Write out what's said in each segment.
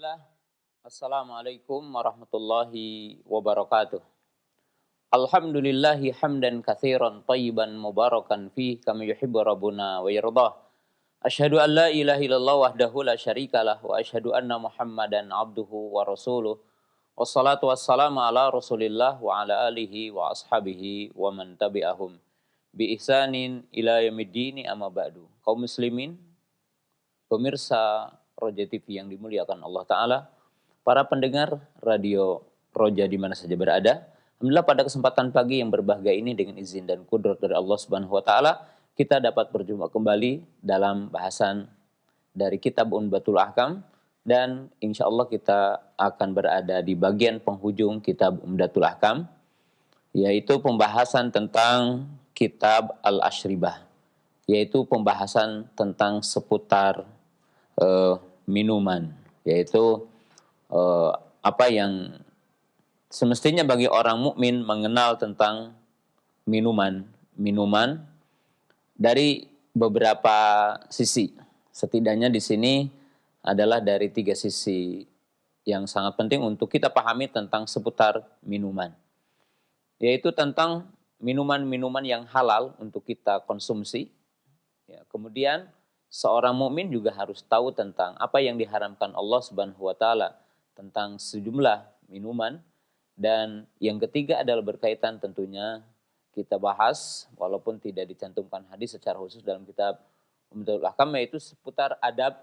Bismillah. Assalamualaikum warahmatullahi wabarakatuh. Alhamdulillahi hamdan katsiran tayyiban mubarakan fih kama yuhibbu rabbuna wa yardah. Asyhadu an la ilaha illallah wahdahu la syarikalah wa asyhadu anna Muhammadan abduhu wa rasuluh. Wassalatu wassalamu ala Rasulillah wa ala alihi wa ashabihi wa man tabi'ahum bi ihsanin ila yaumiddin amma ba'du. Kaum muslimin, pemirsa Roja TV yang dimuliakan Allah Ta'ala, para pendengar radio Roja di mana saja berada, alhamdulillah pada kesempatan pagi yang berbahagia ini dengan izin dan kudrat dari Allah Subhanahu Wa Ta'ala, kita dapat berjumpa kembali dalam bahasan dari kitab Umdatul Ahkam, dan insya Allah kita akan berada di bagian penghujung kitab Umdatul Ahkam, yaitu pembahasan tentang kitab Al-Ashribah, yaitu pembahasan tentang seputar minuman, yaitu apa yang semestinya bagi orang mukmin mengenal tentang minuman dari beberapa sisi. Setidaknya di sini adalah dari 3 sisi yang sangat penting untuk kita pahami tentang seputar minuman, yaitu tentang minuman-minuman yang halal untuk kita konsumsi. Ya, kemudian seorang mukmin juga harus tahu tentang apa yang diharamkan Allah Subhanahu wa Ta'ala tentang sejumlah minuman. Dan yang ketiga adalah berkaitan tentunya kita bahas, walaupun tidak dicantumkan hadis secara khusus dalam kitab Umdatul Ahkam, yaitu seputar adab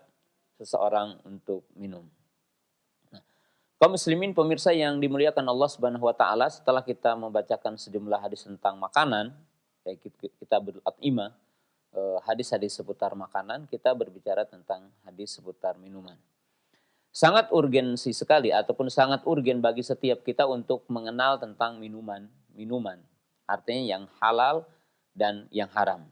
seseorang untuk minum. Nah, kaum muslimin pemirsa yang dimuliakan Allah Subhanahu wa Ta'ala, setelah kita membacakan sejumlah hadis tentang makanan, kayak kita berat-imah, hadis-hadis seputar makanan, kita berbicara tentang hadis seputar minuman. Sangat urgensi sekali ataupun sangat urgen bagi setiap kita untuk mengenal tentang minuman, artinya yang halal dan yang haram.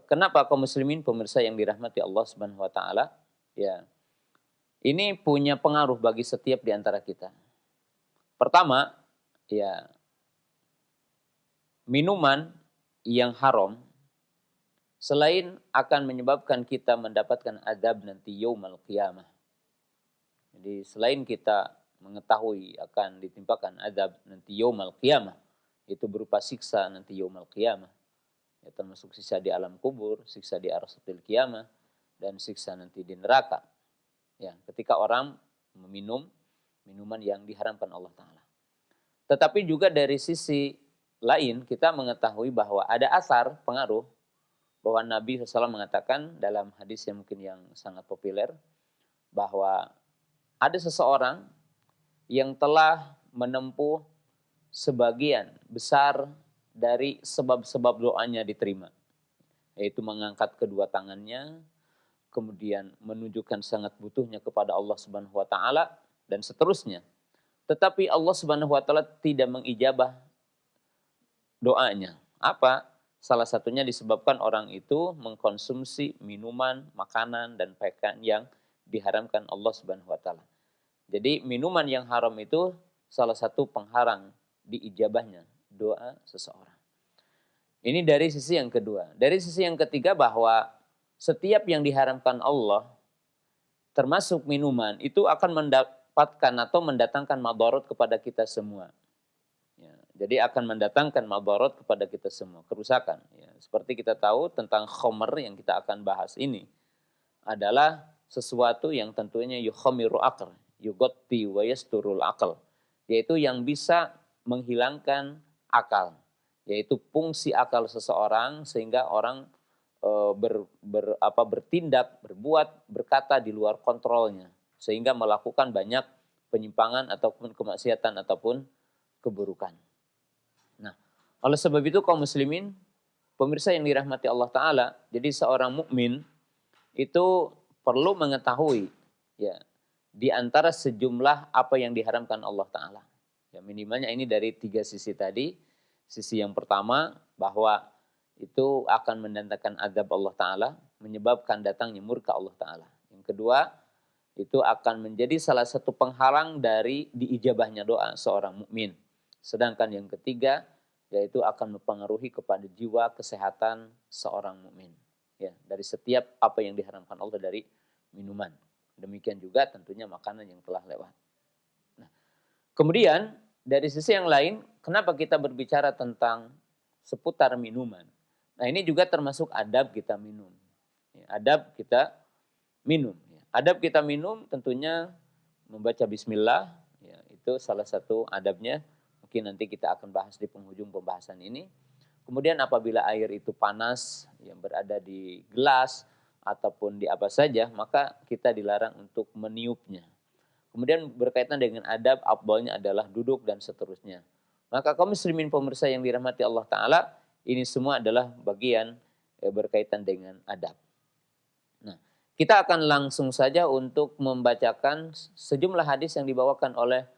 Kenapa kaum muslimin pemirsa yang dirahmati Allah Subhanahu wa Ta'ala? Ya, ini punya pengaruh bagi setiap di antara kita. Pertama, ya, minuman yang haram selain akan menyebabkan kita mendapatkan azab nanti yaumul qiyamah. Jadi selain kita mengetahui akan ditimpakan azab nanti yaumul qiyamah, itu berupa siksa nanti yaumul qiyamah, ya, termasuk siksa di alam kubur, siksa di arsatil qiyamah, dan siksa nanti di neraka. Ya, ketika orang meminum minuman yang diharamkan Allah Ta'ala. Tetapi juga dari sisi lain kita mengetahui bahwa ada asar pengaruh bahwa Nabi SAW mengatakan dalam hadis yang mungkin yang sangat populer, bahwa ada seseorang yang telah menempuh sebagian besar dari sebab-sebab doanya diterima, yaitu mengangkat kedua tangannya, kemudian menunjukkan sangat butuhnya kepada Allah Subhanahu wa Ta'ala, dan seterusnya. Tetapi Allah Subhanahu wa Ta'ala tidak mengijabah doanya. Apa? Salah satunya disebabkan orang itu mengkonsumsi minuman, makanan, dan pakaian yang diharamkan Allah Subhanahu wa Ta'ala. Jadi minuman yang haram itu salah satu pengharang diijabahnya doa seseorang. Ini dari sisi yang kedua. Dari sisi yang ketiga, bahwa setiap yang diharamkan Allah, termasuk minuman, itu akan mendapatkan atau mendatangkan madarat kepada kita semua. Ya, jadi akan mendatangkan madarat kepada kita semua, kerusakan. Ya, seperti kita tahu tentang khomer yang kita akan bahas ini adalah sesuatu yang tentunya yukhamiru aql, yugotti wa yasturul aql, yaitu yang bisa menghilangkan akal, yaitu fungsi akal seseorang sehingga orang bertindak, berbuat, berkata di luar kontrolnya, sehingga melakukan banyak penyimpangan ataupun kemaksiatan ataupun keburukan. Nah, oleh sebab itu kaum muslimin, pemirsa yang dirahmati Allah Ta'ala, jadi seorang mukmin itu perlu mengetahui, ya, di antara sejumlah apa yang diharamkan Allah Ta'ala. Ya, minimalnya ini dari 3 sisi tadi. Sisi yang pertama, bahwa itu akan mendatangkan azab Allah Ta'ala, menyebabkan datangnya murka Allah Ta'ala. Yang kedua, itu akan menjadi salah satu penghalang dari diijabahnya doa seorang mukmin. Sedangkan yang ketiga, yaitu akan mempengaruhi kepada jiwa kesehatan seorang mukmin. Ya, dari setiap apa yang diharamkan Allah dari minuman. Demikian juga tentunya makanan yang telah lewat. Nah, kemudian dari sisi yang lain, kenapa kita berbicara tentang seputar minuman? Nah, ini juga termasuk adab kita minum. Adab kita minum. Adab kita minum tentunya membaca bismillah, ya, itu salah satu adabnya. Mungkin nanti kita akan bahas di penghujung pembahasan ini. Kemudian apabila air itu panas, yang berada di gelas, ataupun di apa saja, maka kita dilarang untuk meniupnya. Kemudian berkaitan dengan adab, afdalnya adalah duduk dan seterusnya. Maka kaum muslimin pemirsa yang dirahmati Allah Ta'ala, ini semua adalah bagian berkaitan dengan adab. Nah, kita akan langsung saja untuk membacakan sejumlah hadis yang dibawakan oleh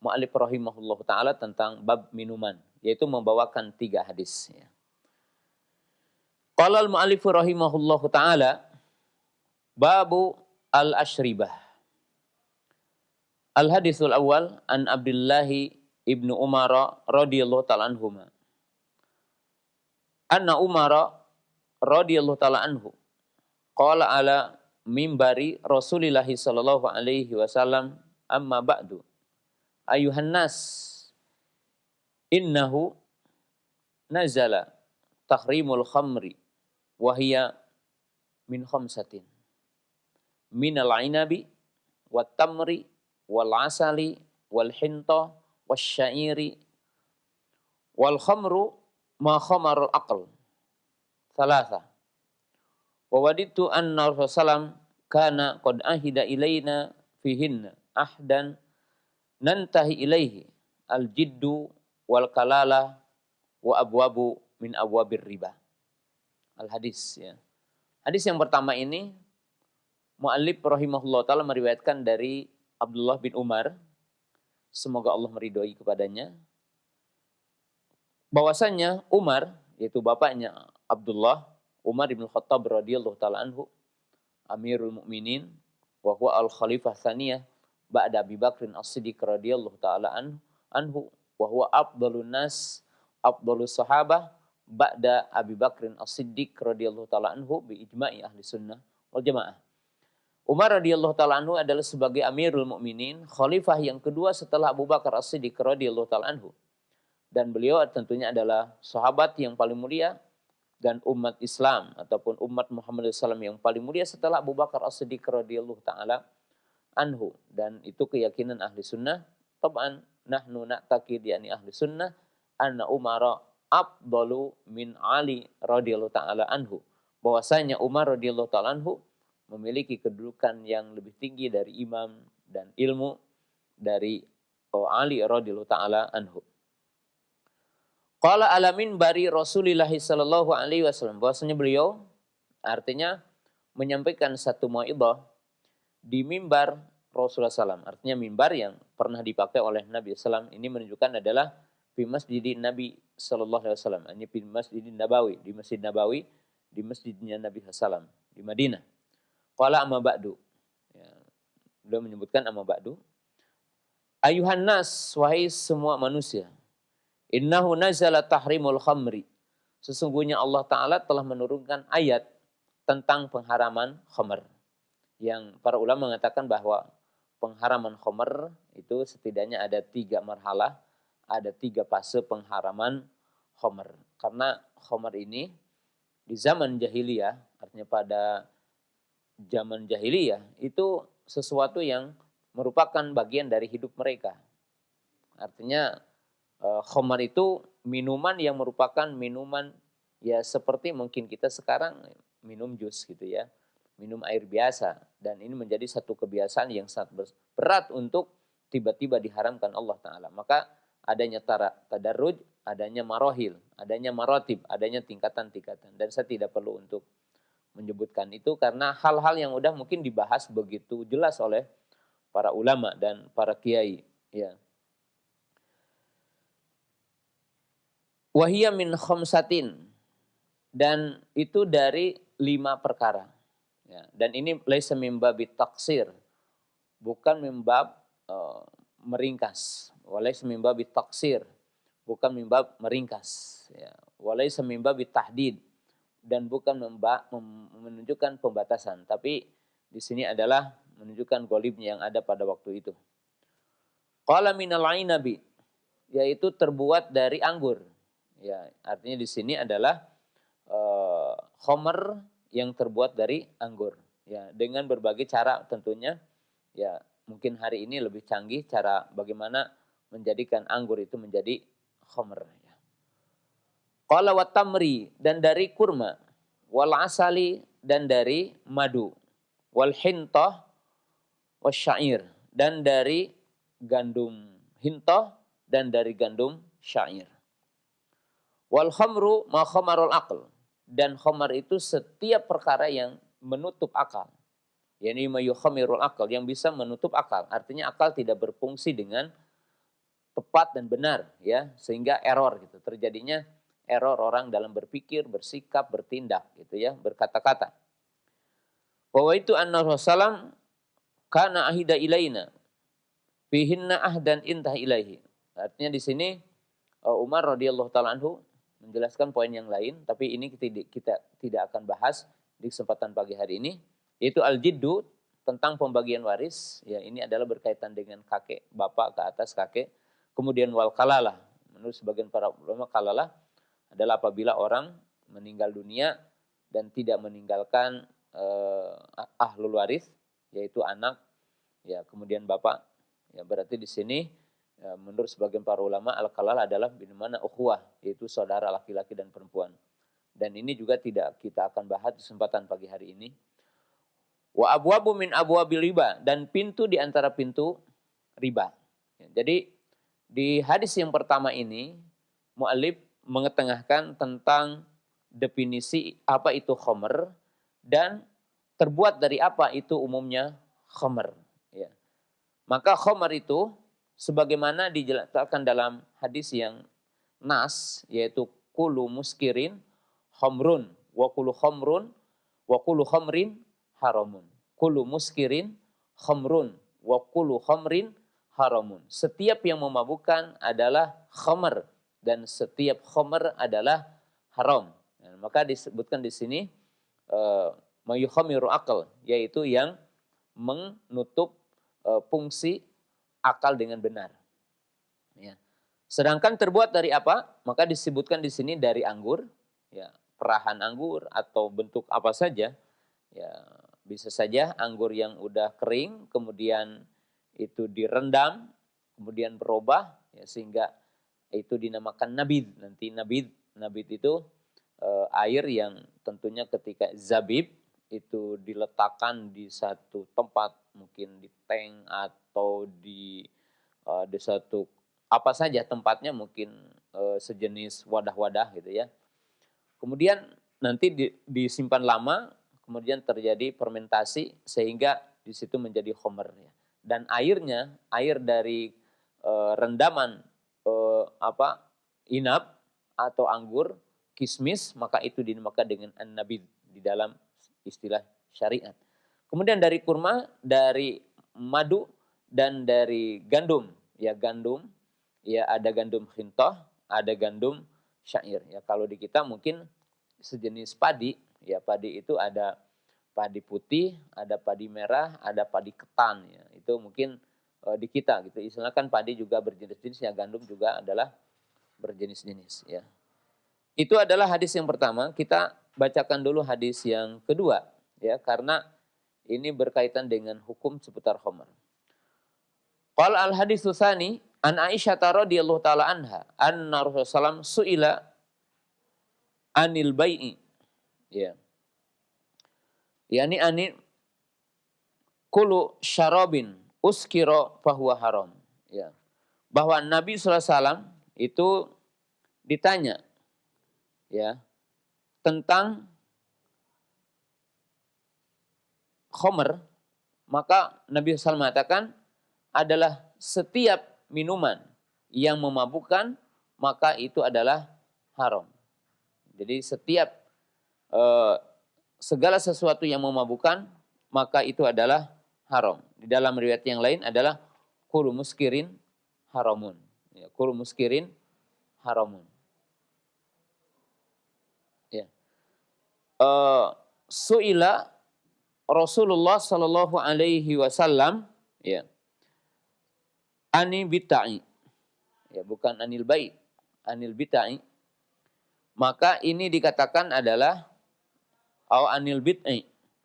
mu'allif rahimahullah ta'ala tentang bab minuman, yaitu membawakan 3 hadis. Qala al-mu'allif rahimahullah ta'ala, babu al-ashribah. Al-hadisul awal an Abdillahi ibnu Umar radhiyallahu ta'ala anhuma. Anna Umar radhiyallahu ta'ala anhu qala ala mimbari Rasulillah sallallahu alaihi wasallam, amma ba'du ayuhan nas innahu nazala tahrimul khamri wa hiya min khamsatin minal inabi wat tamri wal asali wal hinta wasyairi wal khamru ma khamarul aql thalatha wa waditu anna Rasulullah kana qad ahida ilaina fihinna ahdan nantahi ilaihi al jiddu wal kalala wa abwabu min abwabir riba. Al hadis, ya. Hadis yang pertama ini mu'allif rahimahullah ta'ala meriwayatkan dari Abdullah bin Umar, semoga Allah meridhoi kepadanya, bahwasanya Umar, yaitu bapaknya Abdullah, Umar bin Khattab radhiyallahu ta'ala anhu, Amirul Mukminin, wa huwa al-Khalifah Tsaniyah ba'da Abi Bakrin As-Siddiq radhiyallahu ta'ala anhu, wa huwa afdhalun nas, afdhalus sahabah ba'da Abi Bakrin As-Siddiq radhiyallahu ta'ala anhu bi ijma'i ahli sunnah wal jamaah. Umar radhiyallahu ta'ala anhu adalah sebagai Amirul Mukminin, khalifah yang kedua setelah Abu Bakar As-Siddiq radhiyallahu ta'ala anhu. Dan beliau tentunya adalah sahabat yang paling mulia dan umat Islam ataupun umat Muhammad SAW yang paling mulia setelah Abu Bakar As-Siddiq radhiyallahu ta'ala anhu. Dan itu keyakinan ahli sunnah. Tab'an nahnu na'taqid yani ahli sunnah anna Umara afdalu min Ali radhiyallahu ta'ala anhu. Bahwasanya Umar radhiyallahu ta'ala anhu memiliki kedudukan yang lebih tinggi dari imam dan ilmu dari Ali radhiyallahu ta'ala anhu. Qala alamin bari Rasulillah sallallahu alaihi wasallam, bahwasanya beliau artinya menyampaikan satu mau'idhah di mimbar Rasulullah SAW. Artinya mimbar yang pernah dipakai oleh Nabi SAW ini menunjukkan adalah di masjid Nabi sallallahu alaihi wasallam. Ini di Masjid Nabawi, di Masjid Nabawi, di masjidnya Nabi SAW di Madinah. Qala amma ba'du. Ya, beliau menyebutkan amma ba'du. Ayuhan nas, wahai semua manusia. Innahu nazala tahrimul khamri. Sesungguhnya Allah Ta'ala telah menurunkan ayat tentang pengharaman khamr. Yang para ulama mengatakan bahwa pengharaman khamr itu setidaknya ada 3 marhalah, ada 3 fase pengharaman khamr. Karena khamr ini di zaman jahiliyah, artinya pada zaman jahiliyah, itu sesuatu yang merupakan bagian dari hidup mereka. Artinya khamar itu minuman yang merupakan minuman ya seperti mungkin kita sekarang minum jus gitu ya, minum air biasa, dan ini menjadi satu kebiasaan yang sangat berat untuk tiba-tiba diharamkan Allah Ta'ala. Maka adanya tadarruj, adanya marohil, adanya marotib, adanya tingkatan-tingkatan, dan saya tidak perlu untuk menyebutkan itu karena hal-hal yang udah mungkin dibahas begitu jelas oleh para ulama dan para kiai, ya. Wahia min khamsatin, dan itu dari 5 perkara. Ya, dan ini laisa min babit taksir, bukan min bab meringkas. Walaisa min babit taksir, bukan min bab meringkas. Ya, walaisa min babit tahdid, dan bukan menunjukkan pembatasan. Tapi di sini adalah menunjukkan golibnya yang ada pada waktu itu. Qala minal ainabi, yaitu terbuat dari anggur. Ya, artinya di sini adalah khamr yang terbuat dari anggur. Ya, dengan berbagai cara tentunya. Ya, mungkin hari ini lebih canggih cara bagaimana menjadikan anggur itu menjadi khamr. Ya. Qala wat tamri, dan dari kurma, wal asali, dan dari madu, wal hintah wasyair, dan dari gandum hintah dan dari gandum syair. Wal khamru ma khamarul aql, dan khamar itu setiap perkara yang menutup akal. Yani ma yukhamirul aql, yang bisa menutup akal. Artinya akal tidak berfungsi dengan tepat dan benar, ya, sehingga error gitu. Terjadinya error orang dalam berpikir, bersikap, bertindak gitu ya, berkata-kata. Bahwa itu anna Rasulullah kana ahida ilaina fihinna ahdan intah ilaihi. Artinya di sini Umar radhiyallahu taala anhu menjelaskan poin yang lain, tapi ini kita tidak akan bahas di kesempatan pagi hari ini, yaitu al-jiddu, tentang pembagian waris. Ya, ini adalah berkaitan dengan kakek, bapak ke atas kakek. Kemudian wal kalalah, menurut sebagian para ulama kalalah adalah apabila orang meninggal dunia dan tidak meninggalkan ahlul waris, yaitu anak, ya, kemudian bapak. Ya, berarti di sini ya, menurut sebagian para ulama al-kalal adalah bagaimana ukhuwah, yaitu saudara laki-laki dan perempuan. Dan ini juga tidak kita akan bahas di kesempatan pagi hari ini. Wa abwabu min abwabil riba, dan pintu di antara pintu riba. Ya, jadi di hadis yang pertama ini mu'allif mengetengahkan tentang definisi apa itu khamr dan terbuat dari apa itu umumnya khamr. Ya. Maka khamr itu sebagaimana dijelaskan dalam hadis yang nas, yaitu kulu muskirin khamrun wa kulu khamrun wa kulu khamrin haramun. Kulu muskirin khamrun wa kulu khamrin haramun. Setiap yang memabukkan adalah khamr dan setiap khamr adalah haram. Nah, maka disebutkan di sini mayukhamiru akal, yaitu yang menutup fungsi akal dengan benar. Ya. Sedangkan terbuat dari apa? Maka disebutkan di sini dari anggur, ya, perahan anggur atau bentuk apa saja. Ya, bisa saja anggur yang udah kering, kemudian itu direndam, kemudian berubah, ya, sehingga itu dinamakan nabid. Nanti nabid itu air yang tentunya ketika zabib itu diletakkan di satu tempat, mungkin di tank atau di satu apa saja tempatnya, mungkin sejenis wadah-wadah gitu ya. Kemudian nanti disimpan lama, kemudian terjadi fermentasi sehingga di situ menjadi khamr ya. Dan airnya, air dari rendaman inab atau anggur, kismis, maka itu dinamakan dengan an-nabid di dalam istilah syariat. Kemudian dari kurma, dari madu, dan dari gandum. Ya, gandum, ya, ada gandum khintah, ada gandum syair. Ya, kalau di kita mungkin sejenis padi. Ya, padi itu ada padi putih, ada padi merah, ada padi ketan. Ya, itu mungkin di kita gitu. Istilahnya kan padi juga berjenis-jenis, ya, gandum juga adalah berjenis-jenis. Ya. Itu adalah hadis yang pertama. Kita bacakan dulu hadis yang kedua, ya, karena ini berkaitan dengan hukum seputar khamr. Qala al hadis tsani an Aisyah radhiyallahu taala anha anna Rasulullah suila anil bai'i. Ya. Yani ani kulu syarabin uskiro fahuwa haram. Ya. Bahwa Nabi SAW itu ditanya, ya, tentang khamr, maka Nabi SAW mengatakan adalah setiap minuman yang memabukkan maka itu adalah haram. Jadi setiap segala sesuatu yang memabukkan maka itu adalah haram. Di dalam riwayat yang lain adalah kullu muskirin haramun. Ya, kullu muskirin haramun. Ya. Su'ila Rasulullah Shallallahu Alaihi Wasallam, ya, ani bid'ah, ya, bukan anil bait, anil bid'ah, maka ini dikatakan adalah au anil bid'ah.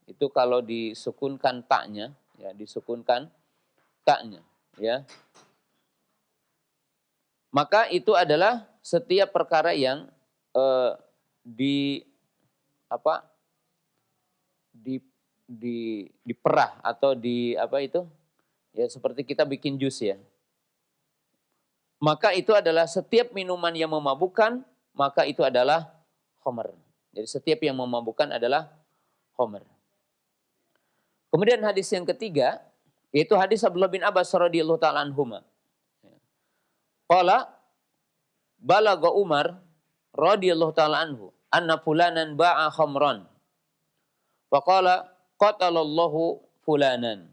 Itu kalau disukunkan taknya, ya, disukunkan taknya, ya. Maka itu adalah setiap perkara yang di apa diperah atau di apa itu, ya, seperti kita bikin jus, ya. Maka itu adalah setiap minuman yang memabukkan, maka itu adalah khamr. Jadi setiap yang memabukkan adalah khamr. Kemudian hadis yang ketiga, yaitu hadis Abdullah bin Abbas radhiyallahu taala anhuma. Qala balagha Umar radhiyallahu taala anhu anna fulanan ba'a khamran. Faqala qatalallahu fulanan.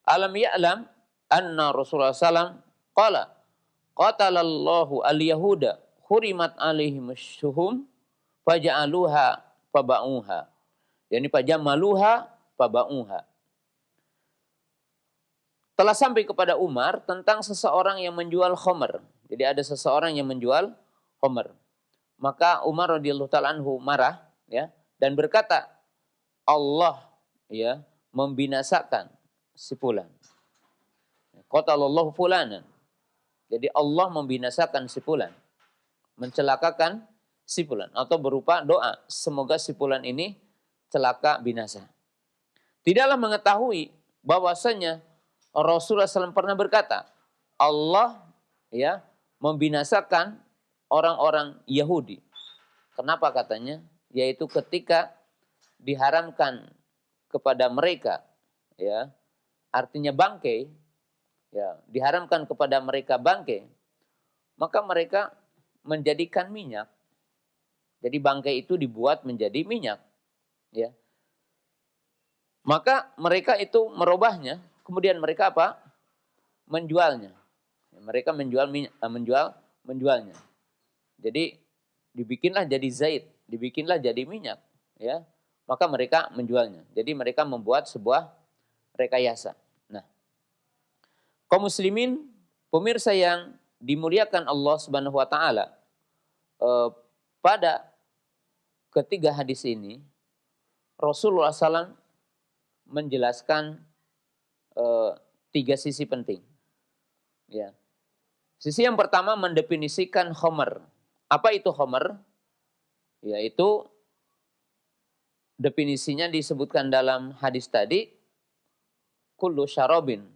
Alam ya'lam anna Rasulullah sallam qala qatalallahu al-yahuda hurimat alaihim syuhum faja'aluha faba'uha. Yani fajamaluha faba'uha. Telah sampai kepada Umar tentang seseorang yang menjual khamr. Jadi ada seseorang yang menjual khamr. Maka Umar radhiyallahu taala anhu marah, ya, dan berkata, Allah, ya, membinasakan si fulan. Qatalallahu fulanan. Jadi Allah membinasakan si fulan, mencelakakan si fulan, atau berupa doa, semoga si fulan ini celaka binasa. Tidaklah mengetahui bahwasanya Rasulullah SAW pernah berkata, Allah, ya, membinasakan orang-orang Yahudi. Kenapa katanya? Yaitu ketika diharamkan kepada mereka, ya, artinya bangkai, ya, diharamkan kepada mereka bangkai, maka mereka menjadikan minyak. Jadi bangkai itu dibuat menjadi minyak, ya. Maka mereka itu merubahnya, kemudian mereka apa? Menjualnya. Mereka menjualnya. Jadi dibikinlah jadi zait, dibikinlah jadi minyak, ya. Maka mereka menjualnya. Jadi mereka membuat sebuah rekayasa. Nah, kaum muslimin, pemirsa yang dimuliakan Allah Subhanahu wa taala, pada ketiga hadis ini Rasulullah SAW menjelaskan tiga sisi penting. Ya. Sisi yang pertama mendefinisikan khamr. Apa itu khamr? Yaitu definisinya disebutkan dalam hadis tadi, kullu syarabin.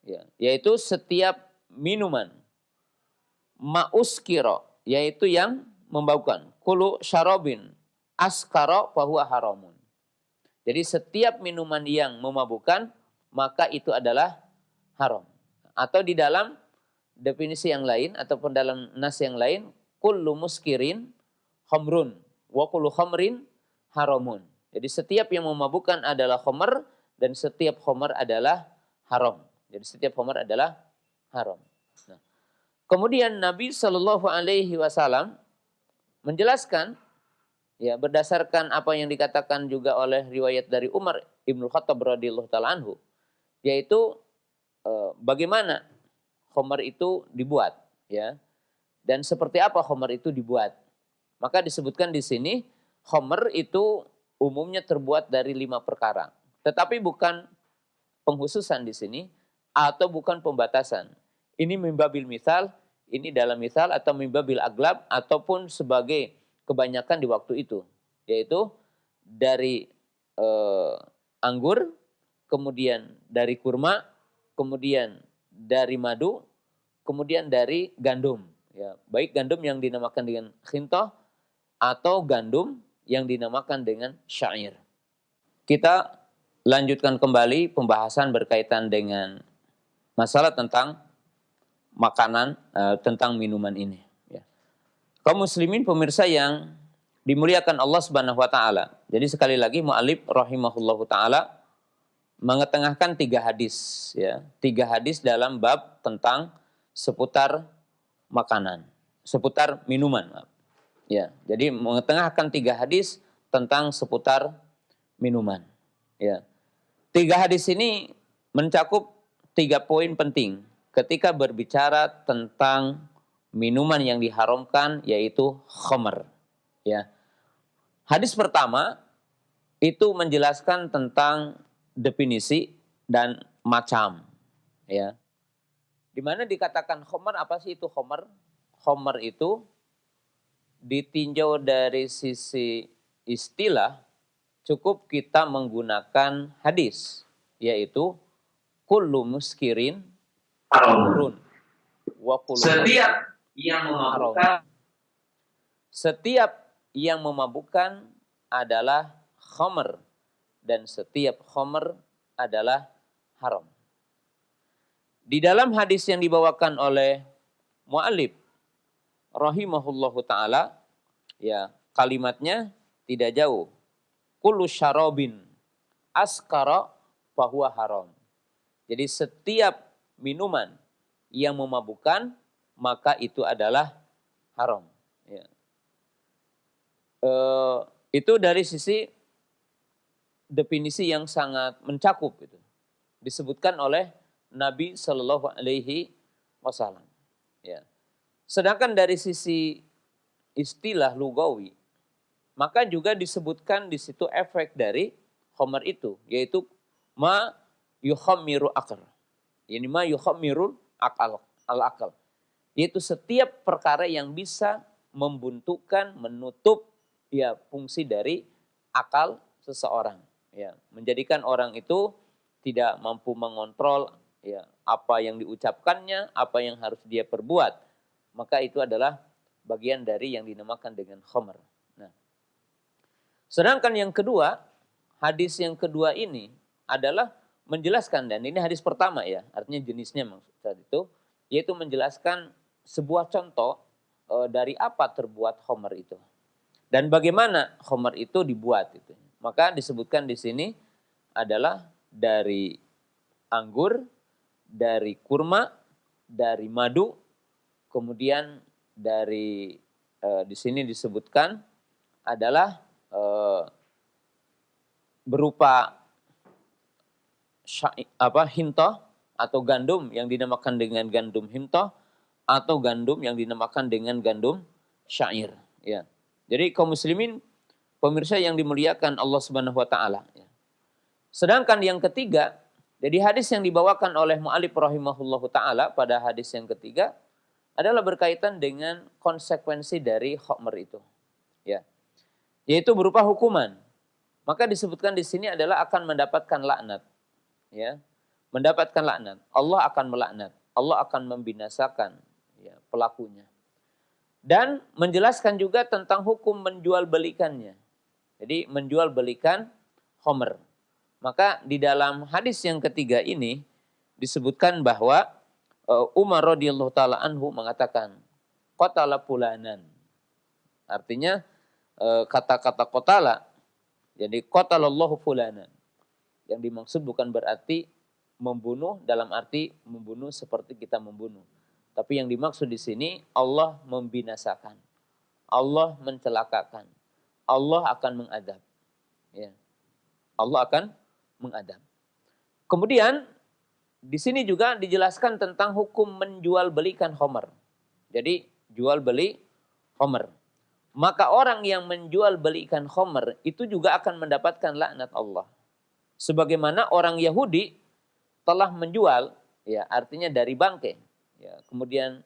Ya, yaitu setiap minuman ma'uskira, yaitu yang membaukan. Kullu syarabin askara fahuwa haramun. Jadi setiap minuman yang memabukkan, maka itu adalah haram. Atau di dalam definisi yang lain, ataupun dalam nas yang lain, kullu muskirin khamrun, wa kullu khamrin haramun. Jadi setiap yang memabukkan adalah khamr, dan setiap khamr adalah haram. Jadi setiap khamr adalah haram. Nah, kemudian Nabi Shallallahu Alaihi Wasallam menjelaskan, ya, berdasarkan apa yang dikatakan juga oleh riwayat dari Umar Ibnu Khattab radhiyallahu taala anhu, yaitu bagaimana khamr itu dibuat, ya, dan seperti apa khamr itu dibuat. Maka disebutkan di sini khamr itu umumnya terbuat dari 5 perkara, tetapi bukan penghususan di sini atau bukan pembatasan. Ini mimbabil misal, ini dalam misal, atau mimbabil aglab, ataupun sebagai kebanyakan di waktu itu, yaitu dari anggur, kemudian dari kurma, kemudian dari madu, kemudian dari gandum, ya, baik gandum yang dinamakan dengan khintah atau gandum yang dinamakan dengan syair. Kita lanjutkan kembali pembahasan berkaitan dengan masalah tentang makanan, tentang minuman ini, ya. Kaum muslimin pemirsa yang dimuliakan Allah Subhanahu wa taala. Jadi sekali lagi mu'alif rahimahullahu taala mengetengahkan 3 hadis, ya. 3 hadis dalam bab tentang seputar makanan, seputar minuman, maaf. Ya, jadi mengetengahkan 3 hadis tentang seputar minuman. Ya. 3 hadis ini mencakup 3 poin penting ketika berbicara tentang minuman yang diharamkan, yaitu khamr. Ya. Hadis pertama itu menjelaskan tentang definisi dan macam. Ya. Di mana dikatakan khamr, apa sih itu khamr? Khamr itu ditinjau dari sisi istilah, cukup kita menggunakan hadis, yaitu kullu muskirin khamrun wa kullu Setiap yang memabukkan, setiap yang memabukkan adalah khamr, dan setiap khamr adalah haram. Di dalam hadis yang dibawakan oleh mu'allif rahimahullahu ta'ala, ya, kalimatnya tidak jauh. Kullu syarabin askara fahuwa haram. Jadi setiap minuman yang memabukkan, maka itu adalah haram. Ya. Itu dari sisi definisi yang sangat mencakup itu. Disebutkan oleh Nabi Shallallahu Alaihi Wasallam. Ya. Sedangkan dari sisi istilah lugawi, maka juga disebutkan di situ efek dari khamr itu, yaitu ma yukhammiru akal. Yani ma yukhammirul al-akal. Yaitu setiap perkara yang bisa membuntukan, menutup ya fungsi dari akal seseorang, ya, menjadikan orang itu tidak mampu mengontrol ya apa yang diucapkannya, apa yang harus dia perbuat. Maka itu adalah bagian dari yang dinamakan dengan khamr. Nah, sedangkan yang kedua, hadis yang kedua ini adalah menjelaskan, dan ini hadis pertama ya, artinya jenisnya maksud itu, yaitu menjelaskan sebuah contoh dari apa terbuat khamr itu dan bagaimana khamr itu dibuat itu. Maka disebutkan di sini adalah dari anggur, dari kurma, dari madu, kemudian dari di sini disebutkan adalah berupa hintoh atau gandum yang dinamakan dengan gandum hintoh, atau gandum yang dinamakan dengan gandum syair. Ya. Jadi kaum muslimin pemirsa yang dimuliakan Allah Subhanahu Wa Taala. Ya. Sedangkan yang ketiga, jadi hadis yang dibawakan oleh mu'allif rahimahullahu ta'ala pada hadis yang ketiga adalah berkaitan dengan konsekuensi dari khamr itu. Ya. Yaitu berupa hukuman. Maka disebutkan di sini adalah akan mendapatkan laknat. Ya. Mendapatkan laknat. Allah akan melaknat. Allah akan membinasakan ya, pelakunya. Dan menjelaskan juga tentang hukum menjual belikannya. Jadi menjual belikan khamr. Maka di dalam hadis yang ketiga ini disebutkan bahwa Umar radhiyallahu taala anhu mengatakan qatala fulanan. Artinya kata-kata qatala, jadi qatalallahu fulanan. Yang dimaksud bukan berarti membunuh dalam arti membunuh seperti kita membunuh. Tapi yang dimaksud di sini Allah membinasakan. Allah mencelakakan. Allah akan mengadab. Ya. Allah akan mengadab. Kemudian di sini juga dijelaskan tentang hukum menjual belikan khamr. Jadi jual beli khamr. Maka orang yang menjual belikan khamr itu juga akan mendapatkan laknat Allah. Sebagaimana orang Yahudi telah menjual, ya artinya dari bangkai, ya, kemudian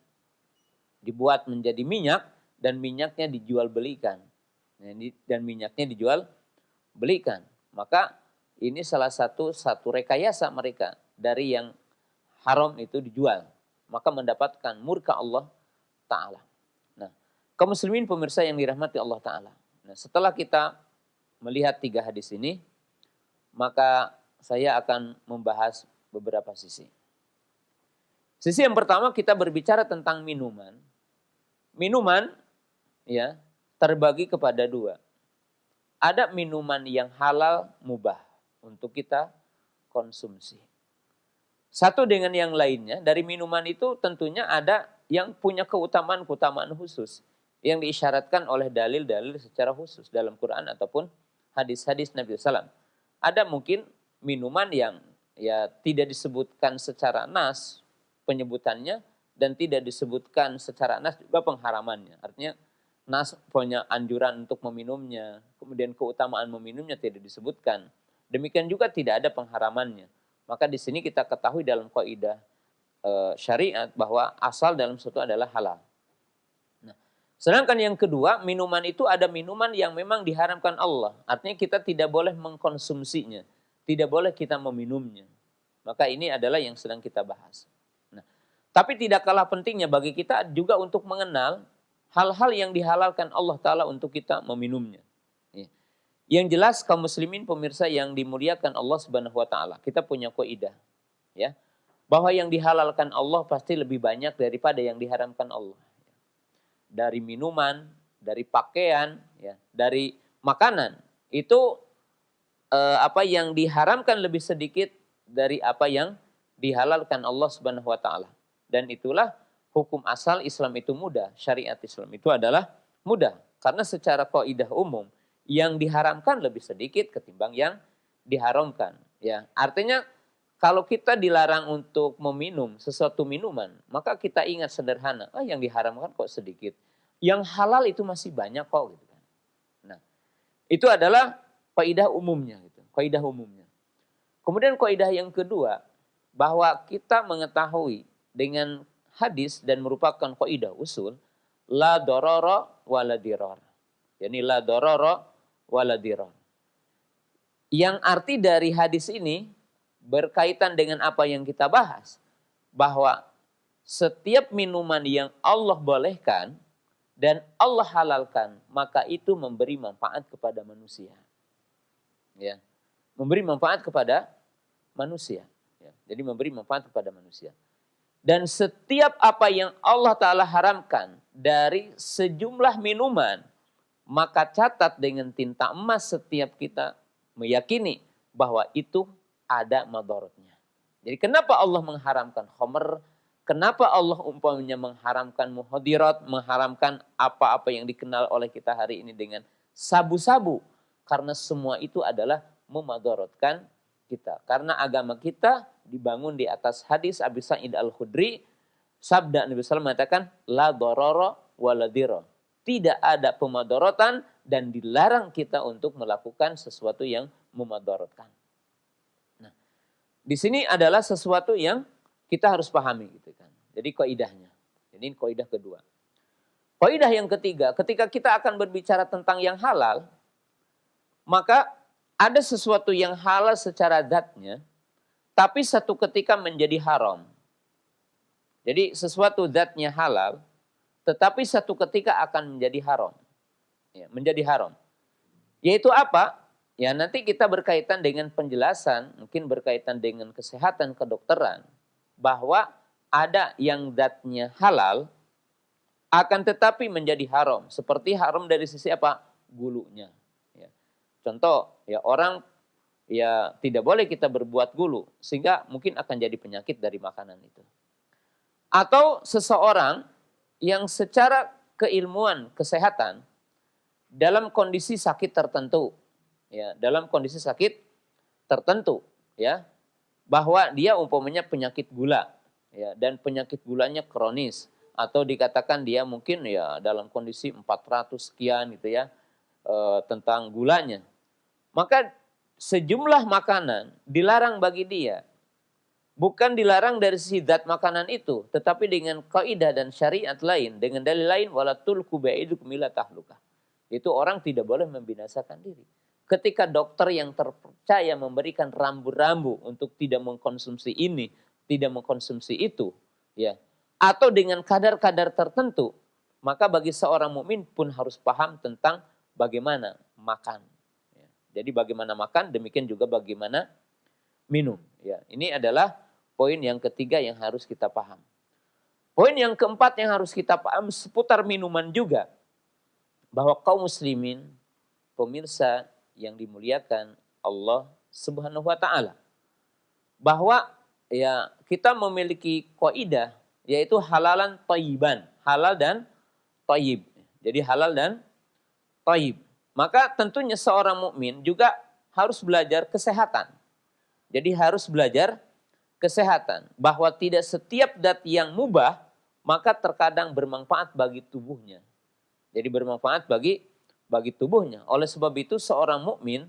dibuat menjadi minyak dan minyaknya dijual belikan. Dan minyaknya dijual belikan. Maka ini salah satu rekayasa mereka dari yang haram itu dijual. Maka mendapatkan murka Allah Ta'ala. Nah, kaum muslimin pemirsa yang dirahmati Allah Ta'ala. Nah, setelah kita melihat 3 hadis ini, maka saya akan membahas beberapa sisi. Sisi yang pertama kita berbicara tentang minuman. Minuman ya terbagi kepada 2. Ada minuman yang halal mubah untuk kita konsumsi. Satu dengan yang lainnya, dari minuman itu tentunya ada yang punya keutamaan khusus yang diisyaratkan oleh dalil-dalil secara khusus dalam Quran ataupun hadis-hadis Nabi SAW. Ada mungkin minuman yang ya tidak disebutkan secara nas penyebutannya dan tidak disebutkan secara nas juga pengharamannya. Artinya nas punya anjuran untuk meminumnya, kemudian keutamaan meminumnya tidak disebutkan. Demikian juga tidak ada pengharamannya. Maka di sini kita ketahui dalam kaidah syariat bahwa asal dalam sesuatu adalah halal. Nah, sedangkan yang kedua, minuman itu ada minuman yang memang diharamkan Allah. Artinya kita tidak boleh mengkonsumsinya, tidak boleh kita meminumnya. Maka ini adalah yang sedang kita bahas. Nah, tapi tidak kalah pentingnya bagi kita juga untuk mengenal hal-hal yang dihalalkan Allah Ta'ala untuk kita meminumnya. Yang jelas kaum muslimin pemirsa yang dimuliakan Allah Subhanahu wa taala, kita punya kaidah ya, bahwa yang dihalalkan Allah pasti lebih banyak daripada yang diharamkan Allah. Dari minuman, dari pakaian, ya, dari makanan, itu apa yang diharamkan lebih sedikit dari apa yang dihalalkan Allah Subhanahu wa taala. Dan itulah hukum asal Islam itu mudah, syariat Islam itu adalah mudah karena secara kaidah umum yang diharamkan lebih sedikit ketimbang yang diharamkan, ya. Artinya kalau kita dilarang untuk meminum sesuatu minuman, maka kita ingat sederhana, yang diharamkan kok sedikit. Yang halal itu masih banyak kok gitu kan. Nah, itu adalah kaidah umumnya gitu, kaidah umumnya. Kemudian kaidah yang kedua, bahwa kita mengetahui dengan hadis dan merupakan kaidah usul, la dororo wala dirar. Yani la dororo wala dirar. Yang arti dari hadis ini berkaitan dengan apa yang kita bahas, bahwa setiap minuman yang Allah bolehkan dan Allah halalkan, maka itu memberi manfaat kepada manusia. Ya, memberi manfaat kepada manusia. Ya, jadi memberi manfaat kepada manusia. Dan setiap apa yang Allah Ta'ala haramkan dari sejumlah minuman, maka catat dengan tinta emas setiap kita meyakini bahwa itu ada madaratnya. Jadi kenapa Allah mengharamkan khamr? Kenapa Allah umpamanya mengharamkan muhadirat, mengharamkan apa-apa yang dikenal oleh kita hari ini dengan sabu-sabu? Karena semua itu adalah memadaratkan kita. Karena agama kita dibangun di atas hadis Abi Sa'id Al-Khudri, sabda Nabi SAW mengatakan, la darara wa la dirar. Tidak ada pemadaratan dan dilarang kita untuk melakukan sesuatu yang memadaratkan. Nah, di sini adalah sesuatu yang kita harus pahami gitu kan. Jadi kaidahnya. Jadi kaidah kedua. Kaidah yang ketiga, ketika kita akan berbicara tentang yang halal, maka ada sesuatu yang halal secara zatnya, tapi satu ketika menjadi haram. Jadi sesuatu zatnya halal, tetapi satu ketika akan menjadi haram. Ya, menjadi haram. Yaitu apa? Ya nanti kita berkaitan dengan penjelasan, mungkin berkaitan dengan kesehatan kedokteran, bahwa ada yang zatnya halal, akan tetapi menjadi haram. Seperti haram dari sisi apa? Gulunya. Ya. Contoh, ya orang ya tidak boleh kita berbuat gulu, sehingga mungkin akan jadi penyakit dari makanan itu. Atau seseorang yang secara keilmuan kesehatan dalam kondisi sakit tertentu, ya, dalam kondisi sakit tertentu, ya, bahwa dia umpamanya penyakit gula, ya, dan penyakit gulanya kronis, atau dikatakan dia mungkin ya dalam kondisi 400 sekian gitu ya, tentang gulanya. Maka sejumlah makanan dilarang bagi dia. Bukan dilarang dari sisi zat makanan itu, tetapi dengan kaidah dan syariat lain, dengan dalil lain, wala tulqu bi'aidikum ila tahlukah. Itu orang tidak boleh membinasakan diri. Ketika dokter yang terpercaya memberikan rambu-rambu untuk tidak mengkonsumsi ini, tidak mengkonsumsi itu, ya, atau dengan kadar-kadar tertentu, maka bagi seorang mukmin pun harus paham tentang bagaimana makan. Ya. Jadi bagaimana makan, demikian juga bagaimana minum. Ya, ini adalah poin yang ketiga yang harus kita paham. Poin yang keempat yang harus kita paham seputar minuman juga, bahwa kaum muslimin, pemirsa yang dimuliakan Allah Subhanahu wa taala, bahwa ya kita memiliki kaidah yaitu halalan thayyiban, halal dan thayyib. Jadi halal dan thayyib. Maka tentunya seorang mukmin juga harus belajar kesehatan. Jadi harus belajar kesehatan. Bahwa tidak setiap zat yang mubah, maka terkadang bermanfaat bagi tubuhnya. Jadi bermanfaat bagi tubuhnya. Oleh sebab itu seorang mukmin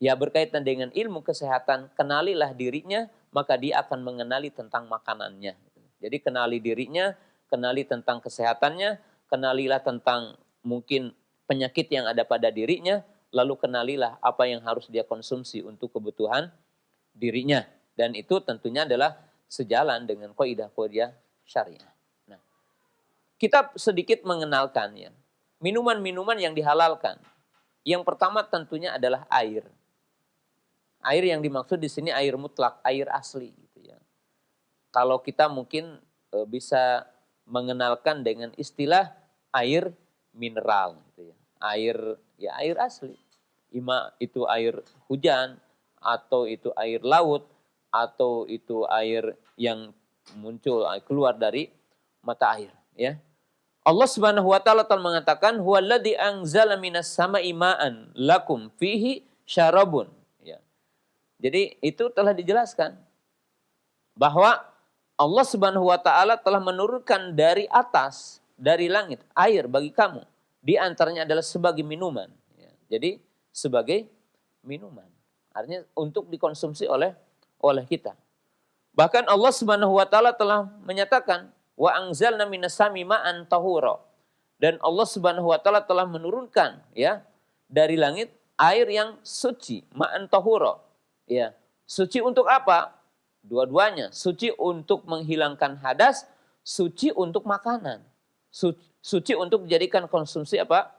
ya berkaitan dengan ilmu kesehatan, kenalilah dirinya, maka dia akan mengenali tentang makanannya. Jadi kenali dirinya, kenali tentang kesehatannya, kenalilah tentang mungkin penyakit yang ada pada dirinya, lalu kenalilah apa yang harus dia konsumsi untuk kebutuhan dirinya. Dan itu tentunya adalah sejalan dengan kaidah-kaidah syariah. Nah, kita sedikit mengenalkan ya, minuman-minuman yang dihalalkan. Yang pertama tentunya adalah air. Air yang dimaksud di sini air mutlak, air asli gitu ya. Kalau kita mungkin bisa mengenalkan dengan istilah air mineral gitu ya. Air asli. Itu air hujan atau itu air laut atau itu air yang muncul keluar dari mata air ya. Allah Subhanahu wa taala telah mengatakan huwallazi anzala minas sama'i ma'an lakum fihi syarabun ya. Jadi itu telah dijelaskan bahwa Allah Subhanahu wa taala telah menurunkan dari atas, dari langit air bagi kamu. Di antaranya adalah sebagai minuman ya. Jadi sebagai minuman. Artinya untuk dikonsumsi oleh kita. Bahkan Allah Subhanahu wa taala telah menyatakan wa anzalna minas sami ma'an tahura. Dan Allah Subhanahu wa taala telah menurunkan ya dari langit air yang suci, ma'an tahura. Ya. Suci untuk apa? Dua-duanya, suci untuk menghilangkan hadas, suci untuk makanan. Suci untuk dijadikan konsumsi apa?